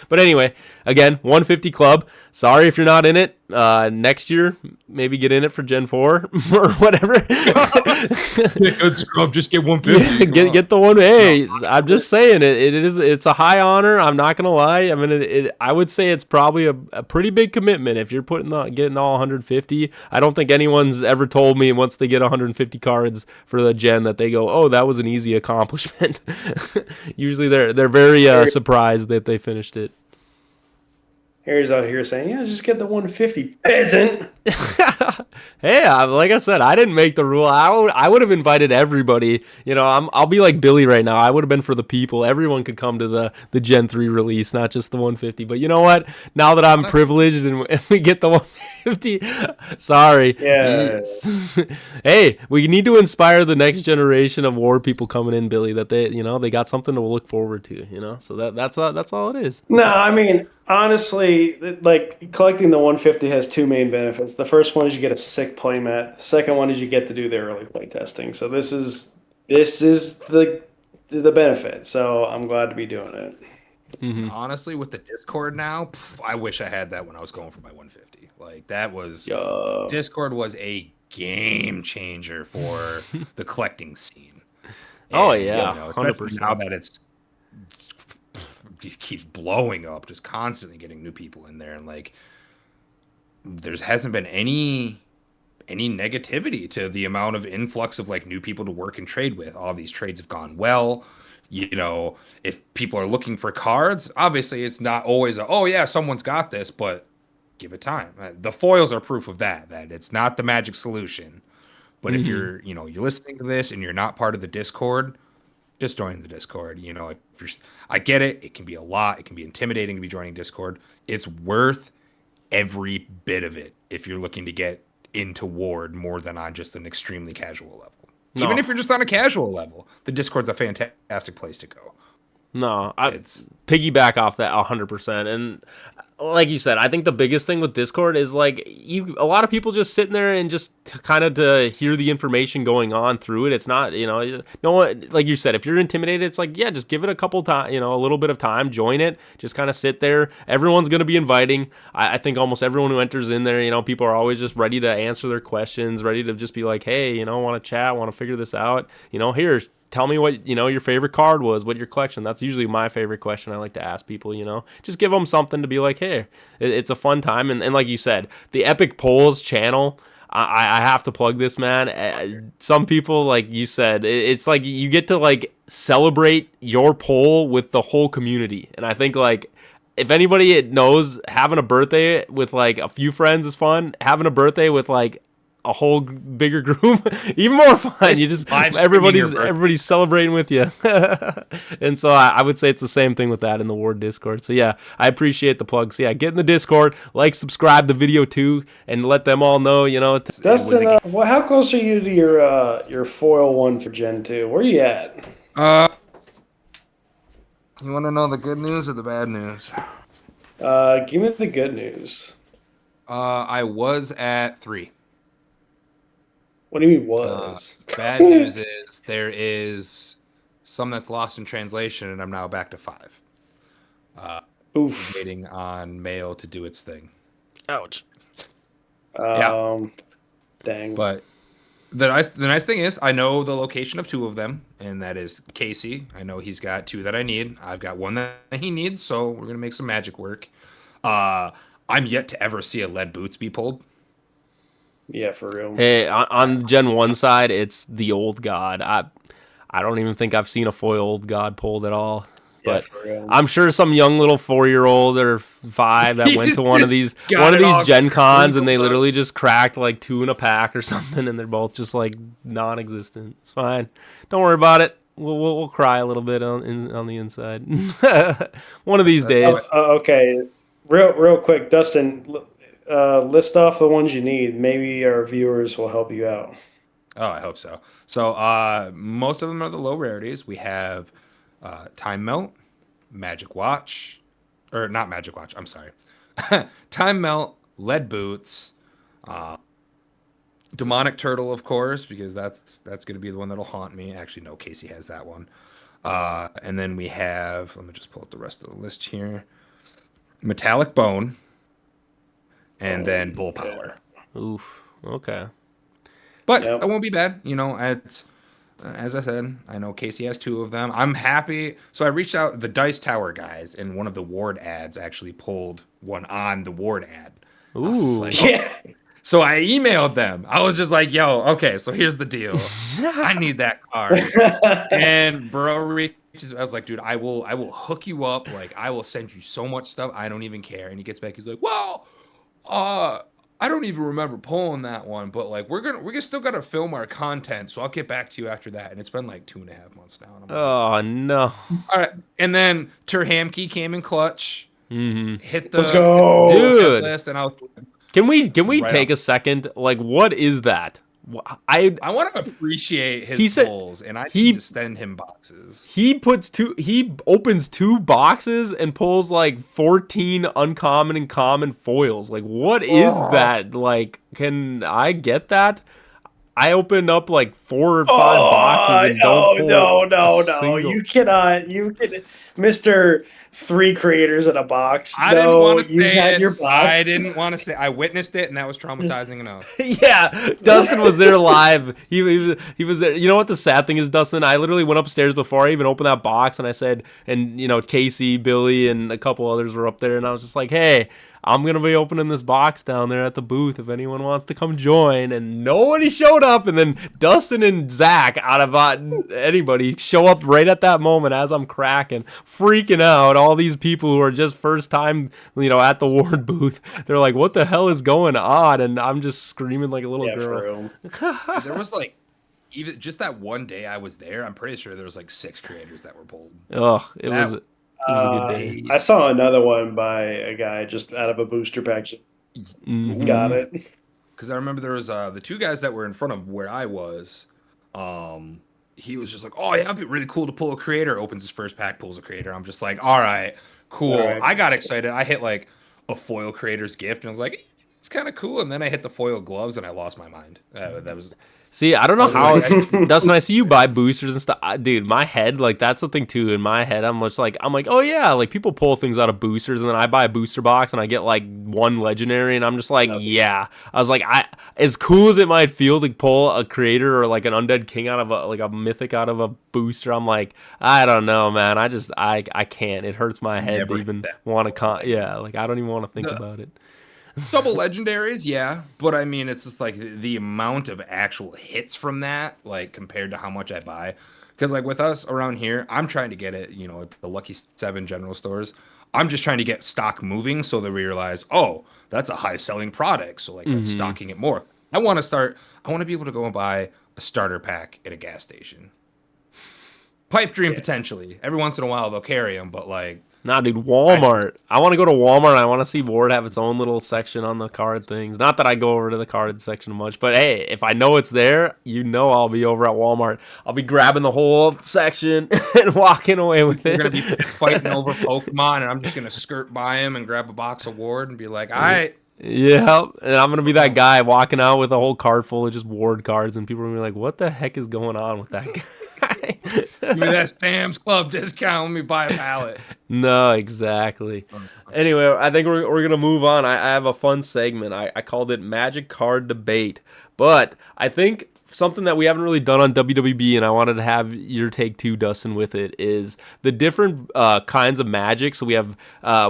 but anyway, again, 150 club. Sorry if you're not in it. Next year, maybe get in it for Gen 4 or whatever. Good scrub, just get 150. Get the one. Hey, no. I'm just saying it's a high honor. I'm not gonna lie. I mean, I would say it's probably a pretty big commitment if you're getting all 150. I don't think anyone's ever told me once they get 150 cards for the Gen that they go, oh, that was an easy accomplishment. Usually they're very surprised that they finished it. Harry's out here saying, yeah, just get the 150, peasant. Hey, like I said, I didn't make the rule. I would have invited everybody. You know, I'll be like Billy right now. I would have been for the people. Everyone could come to the Gen 3 release, not just the 150. But you know what? Now that I'm privileged and we get the 150, sorry. Yeah. Hey, we need to inspire the next generation of war people coming in, Billy, that they got something to look forward to, you know? So that's all it is. No, I mean, honestly, like collecting the 150 has two main benefits. The first one is you get a sick playmat. The second one is you get to do the early play testing. So this is the benefit. So I'm glad to be doing it. Mm-hmm. Honestly, with the Discord now, I wish I had that when I was going for my 150. Like that was Discord was a game changer for the collecting scene. And, oh yeah, 100%. Now that it's just keeps blowing up, just constantly getting new people in there, and like there hasn't been any negativity to the amount of influx of like new people to work and trade with. All these trades have gone well. You know, if people are looking for cards, obviously it's not always oh yeah, someone's got this, but give it time. The foils are proof of that it's not the magic solution. But if you're listening to this and you're not part of the Discord, just join the Discord. You know, I get it. It can be a lot. It can be intimidating to be joining Discord. It's worth every bit of it if you're looking to get into Ward more than on just an extremely casual level. No. Even if you're just on a casual level, the Discord's a fantastic place to go. No, it's piggyback off that 100%. And like you said, I think the biggest thing with Discord is like a lot of people just sitting there and just kind of to hear the information going on through it. It's not, no one, like you said, if you're intimidated, it's like, yeah, just give it a couple times, a little bit of time, join it, just kind of sit there. Everyone's going to be inviting. I think almost everyone who enters in there, people are always just ready to answer their questions, ready to just be like, hey, want to chat, want to figure this out, here. Tell me what, your favorite card was, what your collection. That's usually my favorite question I like to ask people, Just give them something to be like, hey, it's a fun time. And like you said, the Epic Polls channel, I have to plug this, man. Some people, like you said, it's like you get to, like, celebrate your poll with the whole community. And I think, like, if anybody knows having a birthday with, like, a few friends is fun, having a birthday with, like, a whole bigger group, even more fun. You just everybody's celebrating with you. And so I would say it's the same thing with that in the Ward Discord. So yeah, I appreciate the plugs. So yeah, get in the Discord, subscribe the video too, and let them all know. Dustin, how close are you to your foil one for Gen 2? Where are you at? You want to know the good news or the bad news? Give me the good news. I was at 3. What do you mean was? Bad news is there is some that's lost in translation, and I'm now back to 5. Waiting on mail to do its thing. Ouch. Yeah. Dang. But the nice thing is I know the location of 2 of them, and that is Casey. I know he's got 2 that I need. I've got 1 that he needs, so we're gonna make some magic work. I'm yet to ever see a lead boots be pulled. Yeah, for real. Hey, on Gen 1 side, it's the old god. I don't even think I've seen a foil old god pulled at all. Yeah, But for real. I'm sure some young little 4-year-old or 5 that went to one of these Gen Cons and they literally just cracked like 2 in a pack or something, and they're both just like non-existent. It's fine. Don't worry about it. We'll cry a little bit on the inside. One of these days. Okay, real quick, Dustin, list off the ones you need. Maybe our viewers will help you out. Oh, I hope so. So most of them are the low rarities. We have Time Melt, Magic Watch, or not Magic Watch, I'm sorry. Time Melt, Lead Boots, Demonic Turtle, of course, because that's going to be the one that'll haunt me. Actually, no, Casey has that one. And then we have, let me just pull up the rest of the list here. Metallic Bone, and then Bull Power. Oof. Okay. But it won't be bad. You know, as I said, I know Casey has 2 of them. I'm happy. So I reached out the Dice Tower guys, and one of the Ward ads actually pulled one on the Ward ad. Ooh. Like, yeah. So I emailed them. I was just like, yo, okay, so here's the deal. I need that card. And bro reaches, I was like, dude, I will hook you up. Like, I will send you so much stuff. I don't even care. And he gets back, he's like, well, I don't even remember pulling that one, but like we're still gotta film our content, so I'll get back to you after that. And it's been like 2.5 months now. And I'm no! All right, and then Terhamke came in clutch, hit the Let's go, dude. List, and can we take a second? Like, what is that? I want to appreciate his pulls, and I need to send him boxes. He opens 2 boxes and pulls like 14 uncommon and common foils. Like, what is that? Like, can I get that? I opened up like 4 or 5 boxes and don't pull no. You cannot. You can, Mr. 3 creators in a box. I didn't want to say it. Your box. I didn't want to say. I witnessed it, and that was traumatizing enough. Yeah, Dustin was there live. He was there. You know what the sad thing is, Dustin? I literally went upstairs before I even opened that box, and I said, and you know, Casey, Billy, and a couple others were up there, and I was just like, hey, I'm going to be opening this box down there at the booth if anyone wants to come join. And nobody showed up. And then Dustin and Zach, out of anybody, show up right at that moment as I'm cracking, freaking out. All these people who are just first time, you know, at the Ward booth. They're like, what the hell is going on? And I'm just screaming like a little girl. There was like, even just that one day I was there, I'm pretty sure there was like 6 creators that were pulled. Oh, it was a good day. I saw another one by a guy just out of a booster pack. Got it. Because I remember there was the 2 guys that were in front of where I was. He was just like, oh, yeah, it'd be really cool to pull a creator. Opens his first pack, pulls a creator. I'm just like, all right, cool. All right. I got excited. I hit like a foil creator's gift, and I was like, it's kind of cool. And then I hit the foil gloves, and I lost my mind. That was... See, I don't know how, Dustin, I see you buy boosters and stuff. Dude, my head, like, that's the thing, too. In my head, I'm like, oh, yeah, like, people pull things out of boosters, and then I buy a booster box, and I get, like, 1 legendary, and I'm just like, yeah. I was like, as cool as it might feel to pull a creator or, like, an undead king out of, a mythic out of a booster, I'm like, I don't know, man. I can't. It hurts my head to even want to, like, I don't even want to think about it. Double legendaries, yeah, but I mean, it's just like the amount of actual hits from that, like compared to how much I buy. Because like with us around here, I'm trying to get it, you know, at the Lucky 7 general stores. I'm just trying to get stock moving so that we realize, oh, that's a high selling product, so like let's stocking it more. I want to be able to go and buy a starter pack at a gas station. Pipe dream potentially. Every once in a while they'll carry them, but like. Nah, dude, Walmart. I want to go to Walmart and I want to see Ward have its own little section on the card things. Not that I go over to the card section much, but hey, if I know it's there, you know I'll be over at Walmart. I'll be grabbing the whole section and walking away with it. We're going to be fighting over Pokemon, and I'm just going to skirt by him and grab a box of Ward and be like, all right. Yeah, and I'm going to be that guy walking out with a whole card full of just Ward cards, and people are going to be like, what the heck is going on with that guy? Give me that Sam's Club discount. Let me buy a pallet. No, exactly. Anyway, I think we're gonna move on. I have a fun segment. I called it Magic Card Debate, but I think something that we haven't really done on WWB, and I wanted to have your take too, Dustin, with it, is the different kinds of magic. So we have,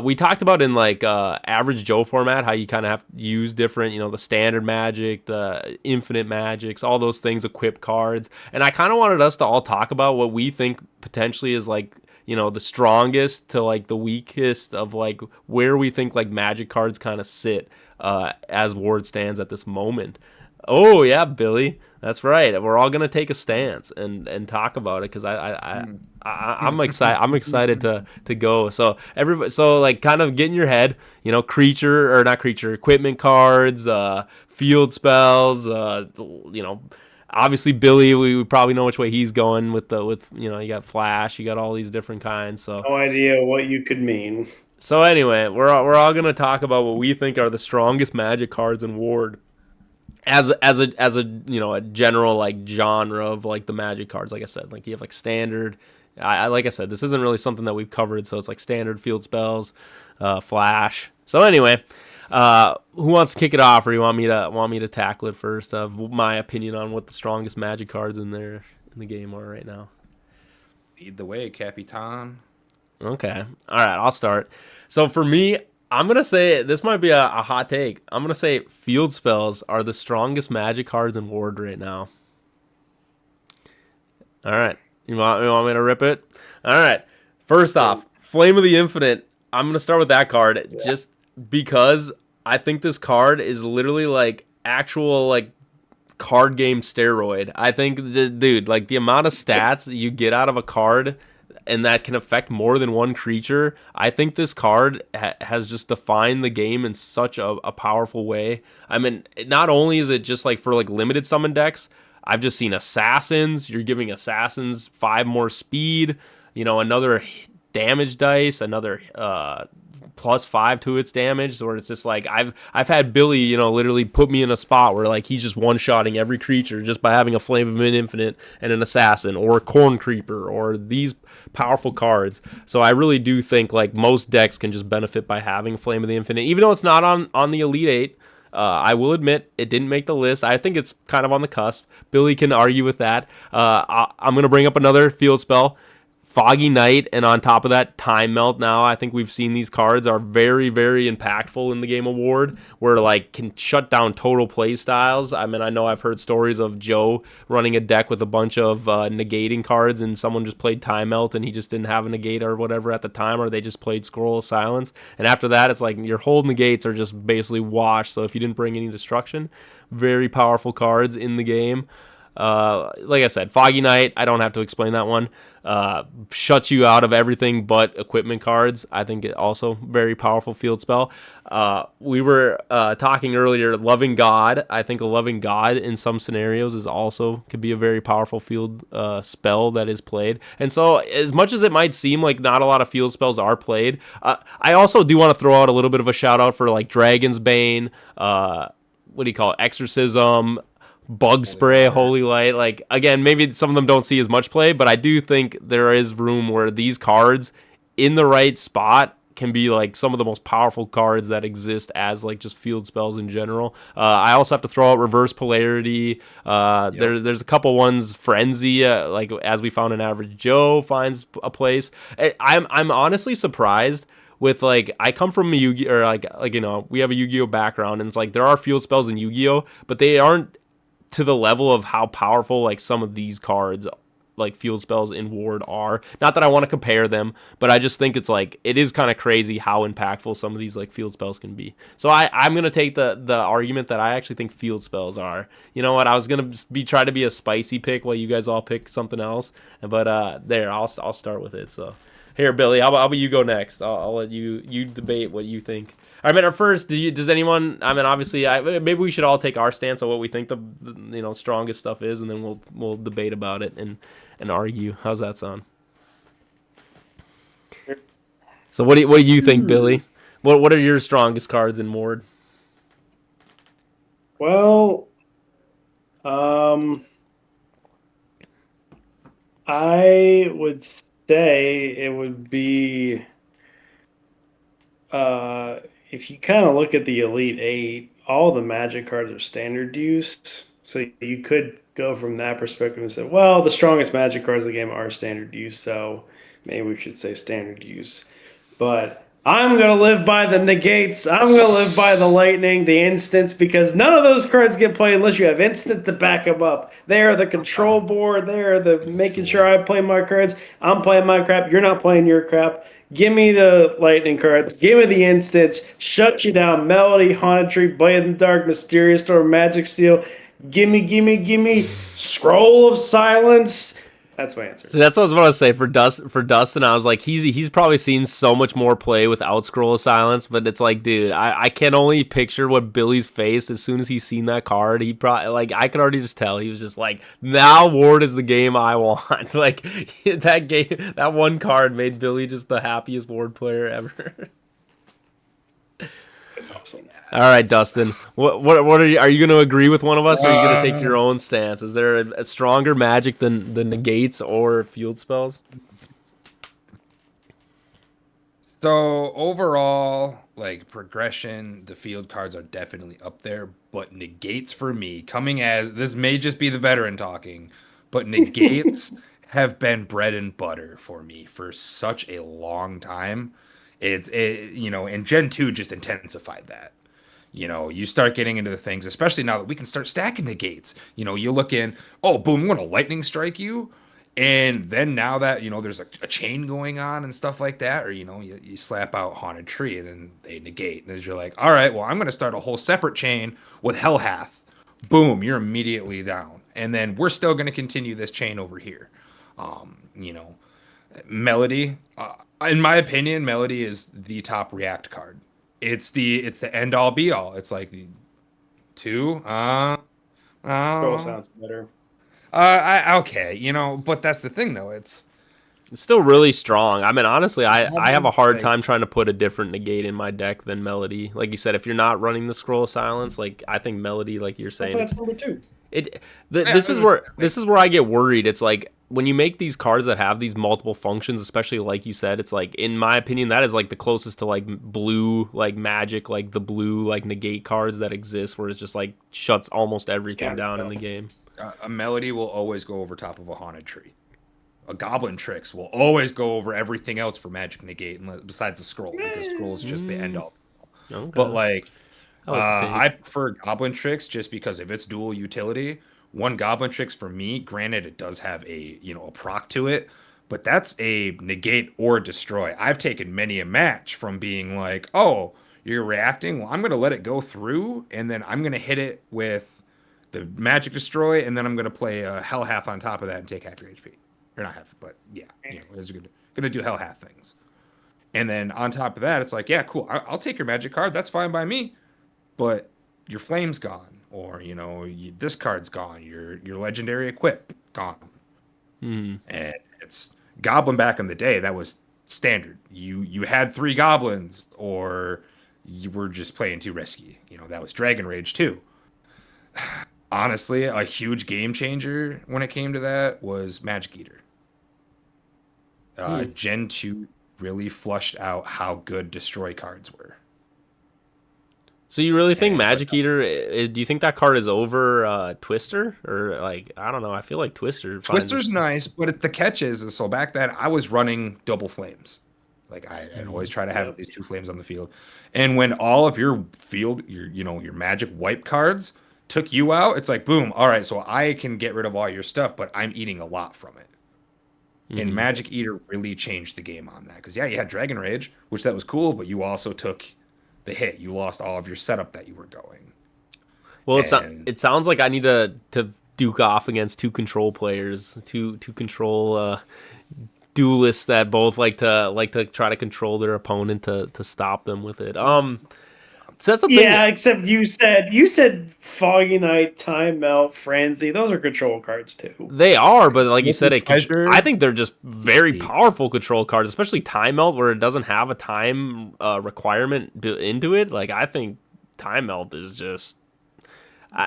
we talked about in like average Joe format, how you kind of have to use different, the standard magic, the infinite magics, all those things, equip cards. And I kind of wanted us to all talk about what we think potentially is like, the strongest to like the weakest of like where we think like magic cards kind of sit as Ward stands at this moment. Oh yeah, Billy, that's right. We're all gonna take a stance and talk about it because I'm excited. I'm excited to go. So everybody, so like kind of get in your head, creature or not creature, equipment cards, field spells, Obviously, Billy, we probably know which way he's going with you got Flash, you got all these different kinds. So No idea what you could mean. so anyway, we're all gonna talk about what we think are the strongest Magic cards in Ward as a a general like genre of like the Magic cards. Like I said, like you have like standard. I like I said, this isn't really something that we've covered, so it's like standard field spells, Flash. So anyway. Who wants to kick it off, or you want me to tackle it first? My opinion on what the strongest Magic cards in the game are right now. Lead the way, Capitan. Okay, all right, I'll start. So for me, I'm gonna say this might be a hot take. I'm gonna say field spells are the strongest Magic cards in Ward right now. All right, you want me to rip it? All right, first off, Flame of the Infinite. I'm gonna start with that card. Yeah. Just because I think this card is literally like actual like card game steroid. I think, dude, like the amount of stats you get out of a card and that can affect more than one creature. I think this card has just defined the game in such a powerful way. I mean, not only is it just like for like limited summon decks, I've just seen assassins. You're giving assassins 5 more speed, another damage dice, another +5 to its damage, or it's just like I've had Billy, literally put me in a spot where like he's just one-shotting every creature just by having a Flame of Infinite and an assassin or a Corn Creeper or these powerful cards. So I really do think like most decks can just benefit by having Flame of the Infinite, even though it's not on the Elite 8. I will admit it didn't make the list. I think it's kind of on the cusp. Billy can argue with that. I'm going to bring up another field spell. Foggy Night, and on top of that, Time Melt. Now I think we've seen these cards are very, very impactful in the game of Ward, where like can shut down total play styles. I mean, I know I've heard stories of Joe running a deck with a bunch of negating cards, and someone just played Time Melt, and he just didn't have a negate or whatever at the time, or they just played Scroll of Silence. And after that, it's like your whole negates are just basically washed. So if you didn't bring any destruction, very powerful cards in the game. Like I said, Foggy Night, I don't have to explain that one. Shuts you out of everything but equipment cards. I think it also very powerful field spell. We were talking earlier, Loving God. I think a Loving God in some scenarios is also could be a very powerful field spell that is played. And so as much as it might seem like not a lot of field spells are played, I also do want to throw out a little bit of a shout out for like Dragon's Bane, what do you call it, Exorcism, Bug Spray, Holy Light. Like, again, maybe some of them don't see as much play, but I do think there is room where these cards in the right spot can be like some of the most powerful cards that exist as like just field spells in general. I also have to throw out Reverse Polarity. There's a couple ones, Frenzy, like as we found in Average Joe finds a place. I'm honestly surprised with like I come from a Yu-Gi-Oh, or like we have a Yu-Gi-Oh background, and it's like there are field spells in Yu-Gi-Oh, but they aren't to the level of how powerful like some of these cards like field spells in Ward are. Not that I want to compare them, but I just think it's like it is kind of crazy how impactful some of these like field spells can be. So I'm gonna take the argument that I actually think field spells are. You know what? I was gonna try to be a spicy pick while you guys all pick something else, but I'll start with it. So here, Billy, how about you go next? I'll let you debate what you think. I mean, first, does anyone? I mean, obviously, maybe we should all take our stance on what we think the strongest stuff is, and then we'll debate about it and argue. How's that sound? So, what do you think, Billy? What are your strongest cards in Ward? Well, I would say it would be if you kind of look at the Elite 8, all the Magic cards are standard use. So you could go from that perspective and say, well, the strongest Magic cards in the game are standard use, so maybe we should say standard use. But I'm going to live by the negates. I'm going to live by the lightning, the instants, because none of those cards get played unless you have instants to back them up. They are the control board. They are the making sure I play my cards. I'm playing my crap. You're not playing your crap. Give me the lightning cards. Give me the instants. Shut you down. Melody, Haunted Tree, Blade in the Dark, Mysterious Storm, Magic Steel. Gimme. Scroll of Silence. That's my answer. So that's what I was about to say for Dustin. I was like, he's probably seen so much more play without Scroll of Silence, but it's like, dude, I can only picture what Billy's face as soon as he's seen that card. He probably like I could already just tell he was just like, now Ward is the game I want. Like that one card made Billy just the happiest Ward player ever. That's awesome. All right, Dustin. What are you going to agree with one of us, or are you going to take your own stance? Is there a stronger Magic than the negates or field spells? So overall, like progression, the field cards are definitely up there, but negates for me, coming as this may just be the veteran talking, but negates have been bread and butter for me for such a long time. And Gen 2 just intensified that. You start getting into the things, especially now that we can start stacking negates. You look in, oh, boom, I'm going to lightning strike you. And then now that, there's a chain going on and stuff like that, or, you slap out Haunted Tree and then they negate. And as you're like, all right, well, I'm going to start a whole separate chain with Hellhath. Boom, you're immediately down. And then we're still going to continue this chain over here. Melody, in my opinion, Melody is the top React card. It's the end all be all. It's like the two. Scroll sounds better. Okay, but that's the thing though. It's still really strong. I mean, honestly, I have a hard time trying to put a different negate in my deck than Melody. Like you said, if you're not running the Scroll of Silence, like I think Melody, like you're saying, that's number 2. This is where I get worried. It's like when you make these cards that have these multiple functions, especially like you said, it's like, in my opinion, that is like the closest to like blue, like Magic, like the blue, like negate cards that exist, where it's just like shuts almost everything down in the game. A Melody will always go over top of a Haunted Tree. A Goblin Tricks will always go over everything else for Magic Negate, besides the Scroll, because Scroll is just the end all. Okay. But like, I prefer Goblin Tricks just because of its dual utility. One Goblin Tricks for me, granted, it does have a proc to it, but that's a negate or destroy. I've taken many a match from being like, oh, you're reacting, well, I'm going to let it go through, and then I'm going to hit it with the Magic Destroy, and then I'm going to play a Hellhath on top of that and take half your HP. Or not half, but yeah, it's going to do Hellhath things. And then on top of that, it's like, yeah, cool, I'll take your Magic card, that's fine by me, but your Flame's gone. Or, this card's gone. Your legendary equip gone. And it's Goblin back in the day. That was standard. You had 3 goblins, or you were just playing too risky. That was Dragon Rage too. Honestly, a huge game changer when it came to that was Magic Eater. Gen 2 really flushed out how good destroy cards were. So you really think Magic Eater? Do you think that card is over Twister, or like, I don't know? I feel like Twister's nice, but the catch is so back then I was running double flames. Like I'd always try to have at least 2 flames on the field, and when all of your field, your Magic wipe cards took you out, it's like boom. All right, so I can get rid of all your stuff, but I'm eating a lot from it. And Magic Eater really changed the game on that, because you had Dragon Rage, which that was cool, but you also took the hit. You lost all of your setup that you were going. Well, it sounds like I need to duke off against 2 control players, two control duelists that both like to try to control their opponent to stop them with it. So that's the thing. Yeah, except you said Foggy Night, Time Melt, Frenzy. Those are control cards too. They are, but like you said, I think they're just very powerful control cards, especially Time Melt, where it doesn't have a time requirement built into it. Like I think Time Melt is just.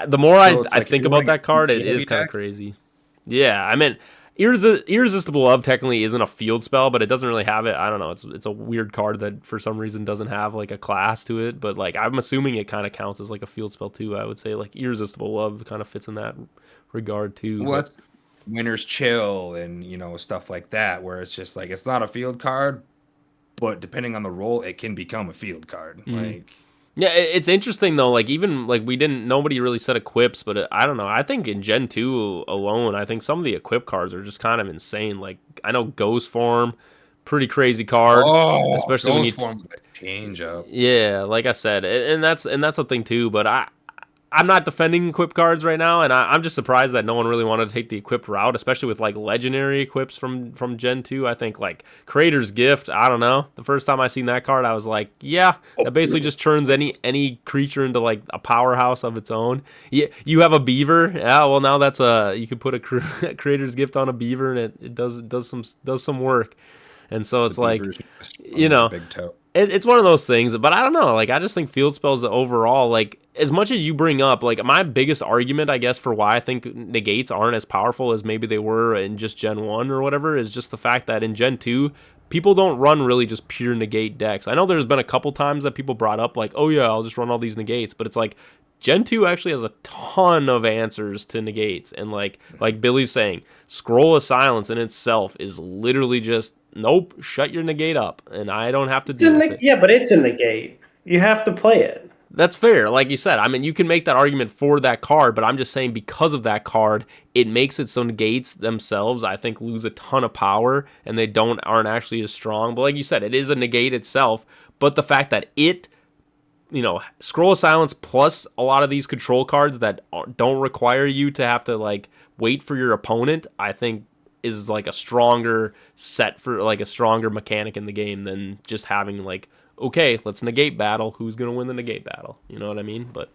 The more I think about that card, it is kind of crazy. Yeah, I mean, Irresistible Love technically isn't a field spell, but it doesn't really have it. I don't know. It's a weird card that for some reason doesn't have like a class to it. But like I'm assuming it kind of counts as like a field spell too. I would say like Irresistible Love kind of fits in that regard too. Well, that's Winter's Chill and stuff like that, where it's just like it's not a field card, but depending on the role, it can become a field card. Like. Yeah, it's interesting though. Like even like nobody really said equips, but I don't know. I think in Gen 2 alone, I think some of the equip cards are just kind of insane. Like I know Ghost Form, pretty crazy card, especially when you Form's like change up. Yeah, like I said, and that's the thing too. But I'm not defending equip cards right now, and I'm just surprised that no one really wanted to take the equipped route, especially with like legendary equips from Gen 2. I think like Creator's Gift, I don't know. The first time I seen that card, I was like, yeah, that basically just turns any creature into like a powerhouse of its own. You have a beaver, yeah. Well, now that's you could put a Creator's Gift on a beaver, and it does some work. And so it's like, big toe. It's one of those things, but I don't know. Like, I just think field spells overall, like, as much as you bring up, like, my biggest argument, I guess, for why I think negates aren't as powerful as maybe they were in just Gen 1 or whatever, is just the fact that in Gen 2, people don't run really just pure negate decks. I know there's been a couple times that people brought up, like, oh, yeah, I'll just run all these negates, but it's like, Gen 2 actually has a ton of answers to negates, and like Billy's saying, Scroll of Silence in itself is literally just, nope, shut your negate up, and I don't have to deal with it. Yeah, but it's a negate. You have to play it. That's fair. Like you said, I mean, you can make that argument for that card, but I'm just saying because of that card, it makes it so negates themselves, I think, lose a ton of power, and they aren't actually as strong. But like you said, it is a negate itself, but the fact that it, Scroll of Silence plus a lot of these control cards that don't require you to have to like wait for your opponent, I think is like a stronger set for like a stronger mechanic in the game than just having like, okay, let's negate battle. Who's going to win the negate battle? You know what I mean? But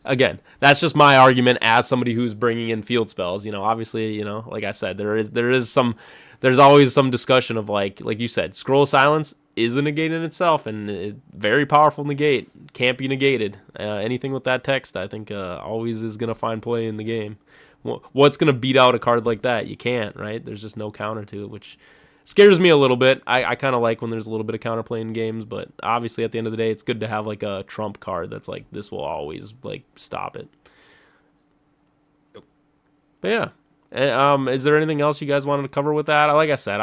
again, that's just my argument as somebody who's bringing in field spells. Obviously, like I said, there's always some discussion of like you said, Scroll of Silence is a negate in itself, and very powerful negate, can't be negated. Anything with that text, I think, always is going to find play in the game. What's going to beat out a card like that? You can't, right? There's just no counter to it, which scares me a little bit. I kind of like when there's a little bit of counterplay in games, but obviously at the end of the day, it's good to have like a trump card that's like, this will always like stop it. But yeah. Is there anything else you guys wanted to cover with that? Like I said,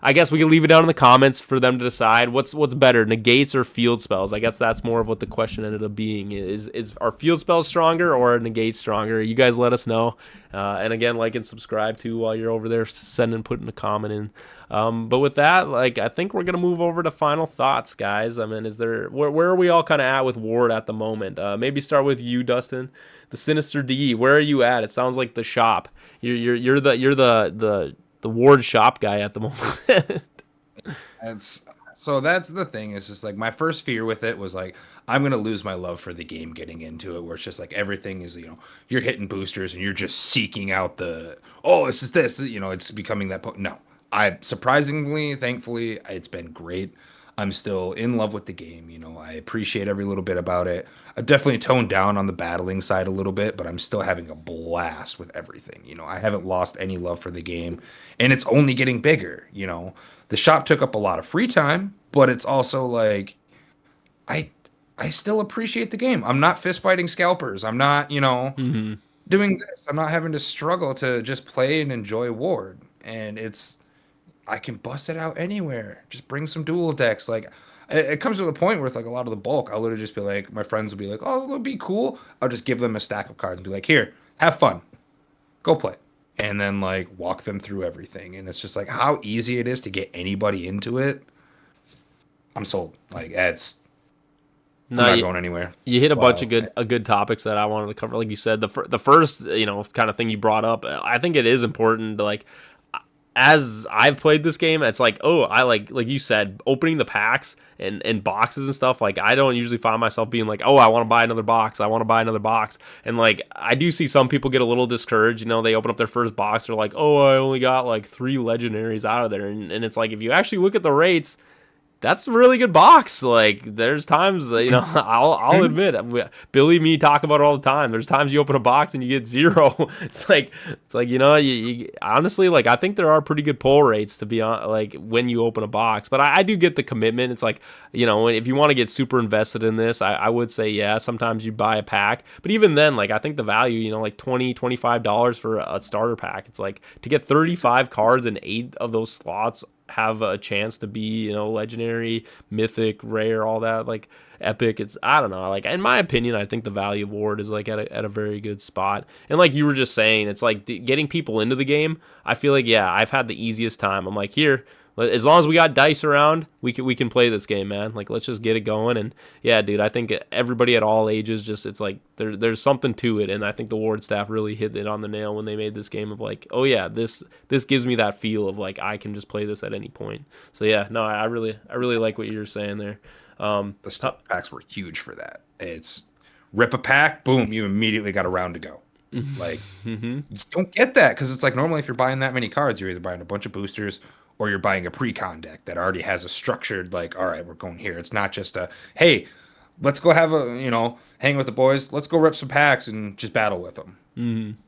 I guess we can leave it down in the comments for them to decide what's better, negates or field spells. I guess that's more of what the question ended up being. Is are field spells stronger or are negates stronger? You guys let us know. And again, like and subscribe too while you're over there. Putting a comment in. But with that, like I think we're gonna move over to final thoughts, guys. I mean, where are we all kind of at with Ward at the moment? Maybe start with you, Dustin. The Synyster D. Where are you at? It sounds like the shop. You're the Ward shop guy at the moment. That's the thing. It's just like my first fear with it was like I'm gonna lose my love for the game getting into it, where it's just like everything is you're hitting boosters and you're just seeking out this it's becoming that. No, I surprisingly, thankfully, it's been great. I'm still in love with the game. I appreciate every little bit about it. I've definitely toned down on the battling side a little bit, but I'm still having a blast with everything. I haven't lost any love for the game, and it's only getting bigger. The shop took up a lot of free time, but it's also like I still appreciate the game. I'm not fist fighting scalpers. I'm not, doing this. I'm not having to struggle to just play and enjoy Ward, and I can bust it out anywhere. Just bring some dual decks. Like, it comes to the point where, with like a lot of the bulk, I'll literally just be like, my friends will be like, "Oh, it'll be cool." I'll just give them a stack of cards and be like, "Here, have fun, go play," and then like walk them through everything. And it's just like how easy it is to get anybody into it. I'm sold. Like, I'm not going anywhere. You hit a bunch of good topics that I wanted to cover. Like you said, the first kind of thing you brought up, I think it is important to like. As I've played this game, it's like, oh, I like you said, opening the packs and boxes and stuff. Like, I don't usually find myself being like, oh, I want to buy another box. And like, I do see some people get a little discouraged. They open up their first box. They're like, oh, I only got like 3 legendaries out of there. And it's like, if you actually look at the rates, that's a really good box. Like, there's times, I'll admit, Billy and me talk about it all the time. There's times you open a box and you get 0. It's like, you honestly, like, I think there are pretty good pull rates to be on, like, when you open a box. But I do get the commitment. It's like, if you want to get super invested in this, I would say, yeah, sometimes you buy a pack. But even then, like, I think the value, like $20, $25 for a starter pack. It's like, to get 35 cards and 8 of those slots have a chance to be, legendary, mythic, rare, all that, like epic. It's, I don't know, like, in my opinion, I think the value of Ward is like at a very good spot. And like you were just saying, it's like getting people into the game. I feel like, yeah, I've had the easiest time. I'm like, here, as long as we got dice around, we can play this game, man. Like, let's just get it going. And yeah, dude, I think everybody at all ages, just, it's like there's something to it. And I think the Ward staff really hit it on the nail when they made this game of like, oh yeah, this gives me that feel of like I can just play this at any point. So yeah, no, I really like what you're saying there. The starter packs were huge for that. It's rip a pack, boom, you immediately got a round to go. Like, you just don't get that, because it's like normally if you're buying that many cards, you're either buying a bunch of boosters or you're buying a pre-con deck that already has a structured, like, all right, we're going here. It's not just a, hey, let's go have a, hang with the boys. Let's go rip some packs and just battle with them.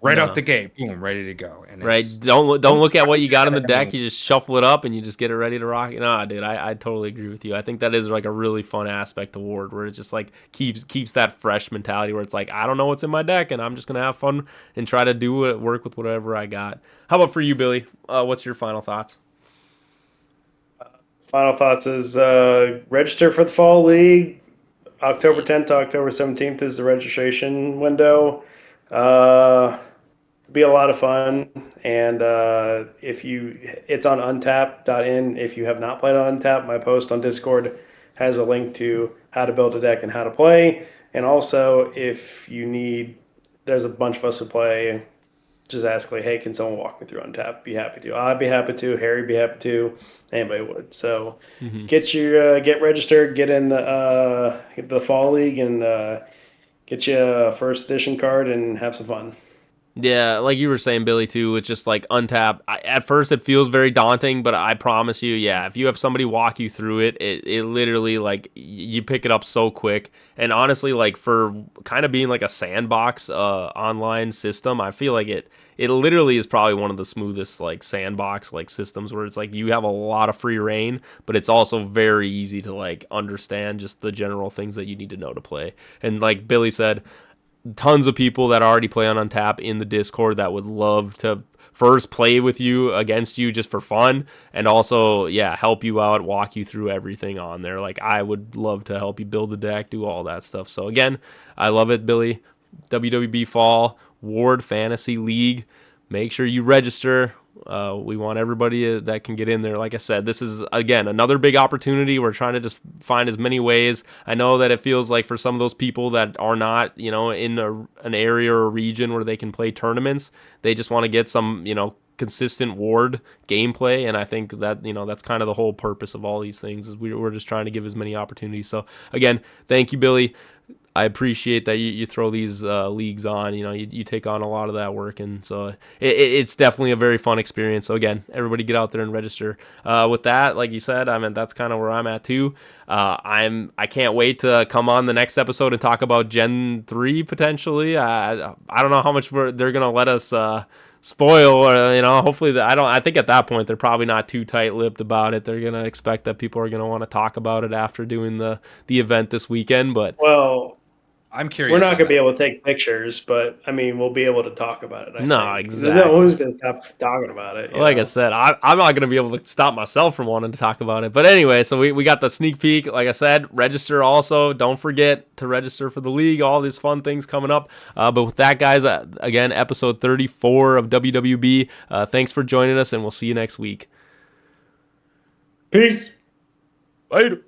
Out the gate, boom, ready to go. And right, don't look at what you got in the deck. You just shuffle it up and you just get it ready to rock. No, dude, I totally agree with you. I think that is like a really fun aspect to Ward, where it just like keeps that fresh mentality where it's like, I don't know what's in my deck and I'm just gonna have fun and try to work with whatever I got. How about for you, Billy? What's your final thoughts? Final thoughts is register for the Fall League. October 10th to October 17th is the registration window. Be a lot of fun, and it's on untap.in. If you have not played on Untap, my post on Discord has a link to how to build a deck and how to play. And also, if you need, there's a bunch of us who play. Just ask, like, hey, can someone walk me through Untap? Be happy to. I'd be happy to. Harry be happy to. Anybody would. So get registered, get in the Fall League, and get you a first edition card and have some fun. Yeah, like you were saying, Billy, too, it's just like Untap. At first, it feels very daunting, but I promise you, yeah, if you have somebody walk you through it, it literally, like, you pick it up so quick. And honestly, like, for kind of being like a sandbox online system, I feel like it literally is probably one of the smoothest, like, sandbox, like, systems where it's like you have a lot of free reign, but it's also very easy to, like, understand just the general things that you need to know to play. And like Billy said, tons of people that already play on Untap in the Discord that would love to first play with you, against you, just for fun, and also, yeah, help you out, walk you through everything on there. Like, I would love to help you build the deck, do all that stuff. So again, I love it, Billy. WWB Fall Ward Fantasy League. Make sure you register. We want everybody that can get in there. Like I said, this is, again, another big opportunity. We're trying to just find as many ways. I know that it feels like for some of those people that are not, in an area or a region where they can play tournaments, they just want to get some, consistent Ward gameplay. And I think that, that's kind of the whole purpose of all these things, is we're just trying to give as many opportunities. So again, thank you, Billy. I appreciate that you throw these leagues on. You take on a lot of that work, and so it's definitely a very fun experience. So again, everybody get out there and register. With that, like you said, I mean, that's kind of where I'm at too. I can't wait to come on the next episode and talk about Gen 3 potentially. I don't know how much they're gonna let us spoil, or hopefully I think at that point they're probably not too tight-lipped about it. They're gonna expect that people are gonna want to talk about it after doing the event this weekend. But well, I'm curious. We're not going to be able to take pictures, but I mean, we'll be able to talk about it. I think. Exactly. No one's going to stop talking about it. Like I said, I'm not going to be able to stop myself from wanting to talk about it. But anyway, so we got the sneak peek. Like I said, register also. Don't forget to register for the league. All these fun things coming up. But with that, guys, again, episode 34 of WWB. Thanks for joining us, and we'll see you next week. Peace. Later.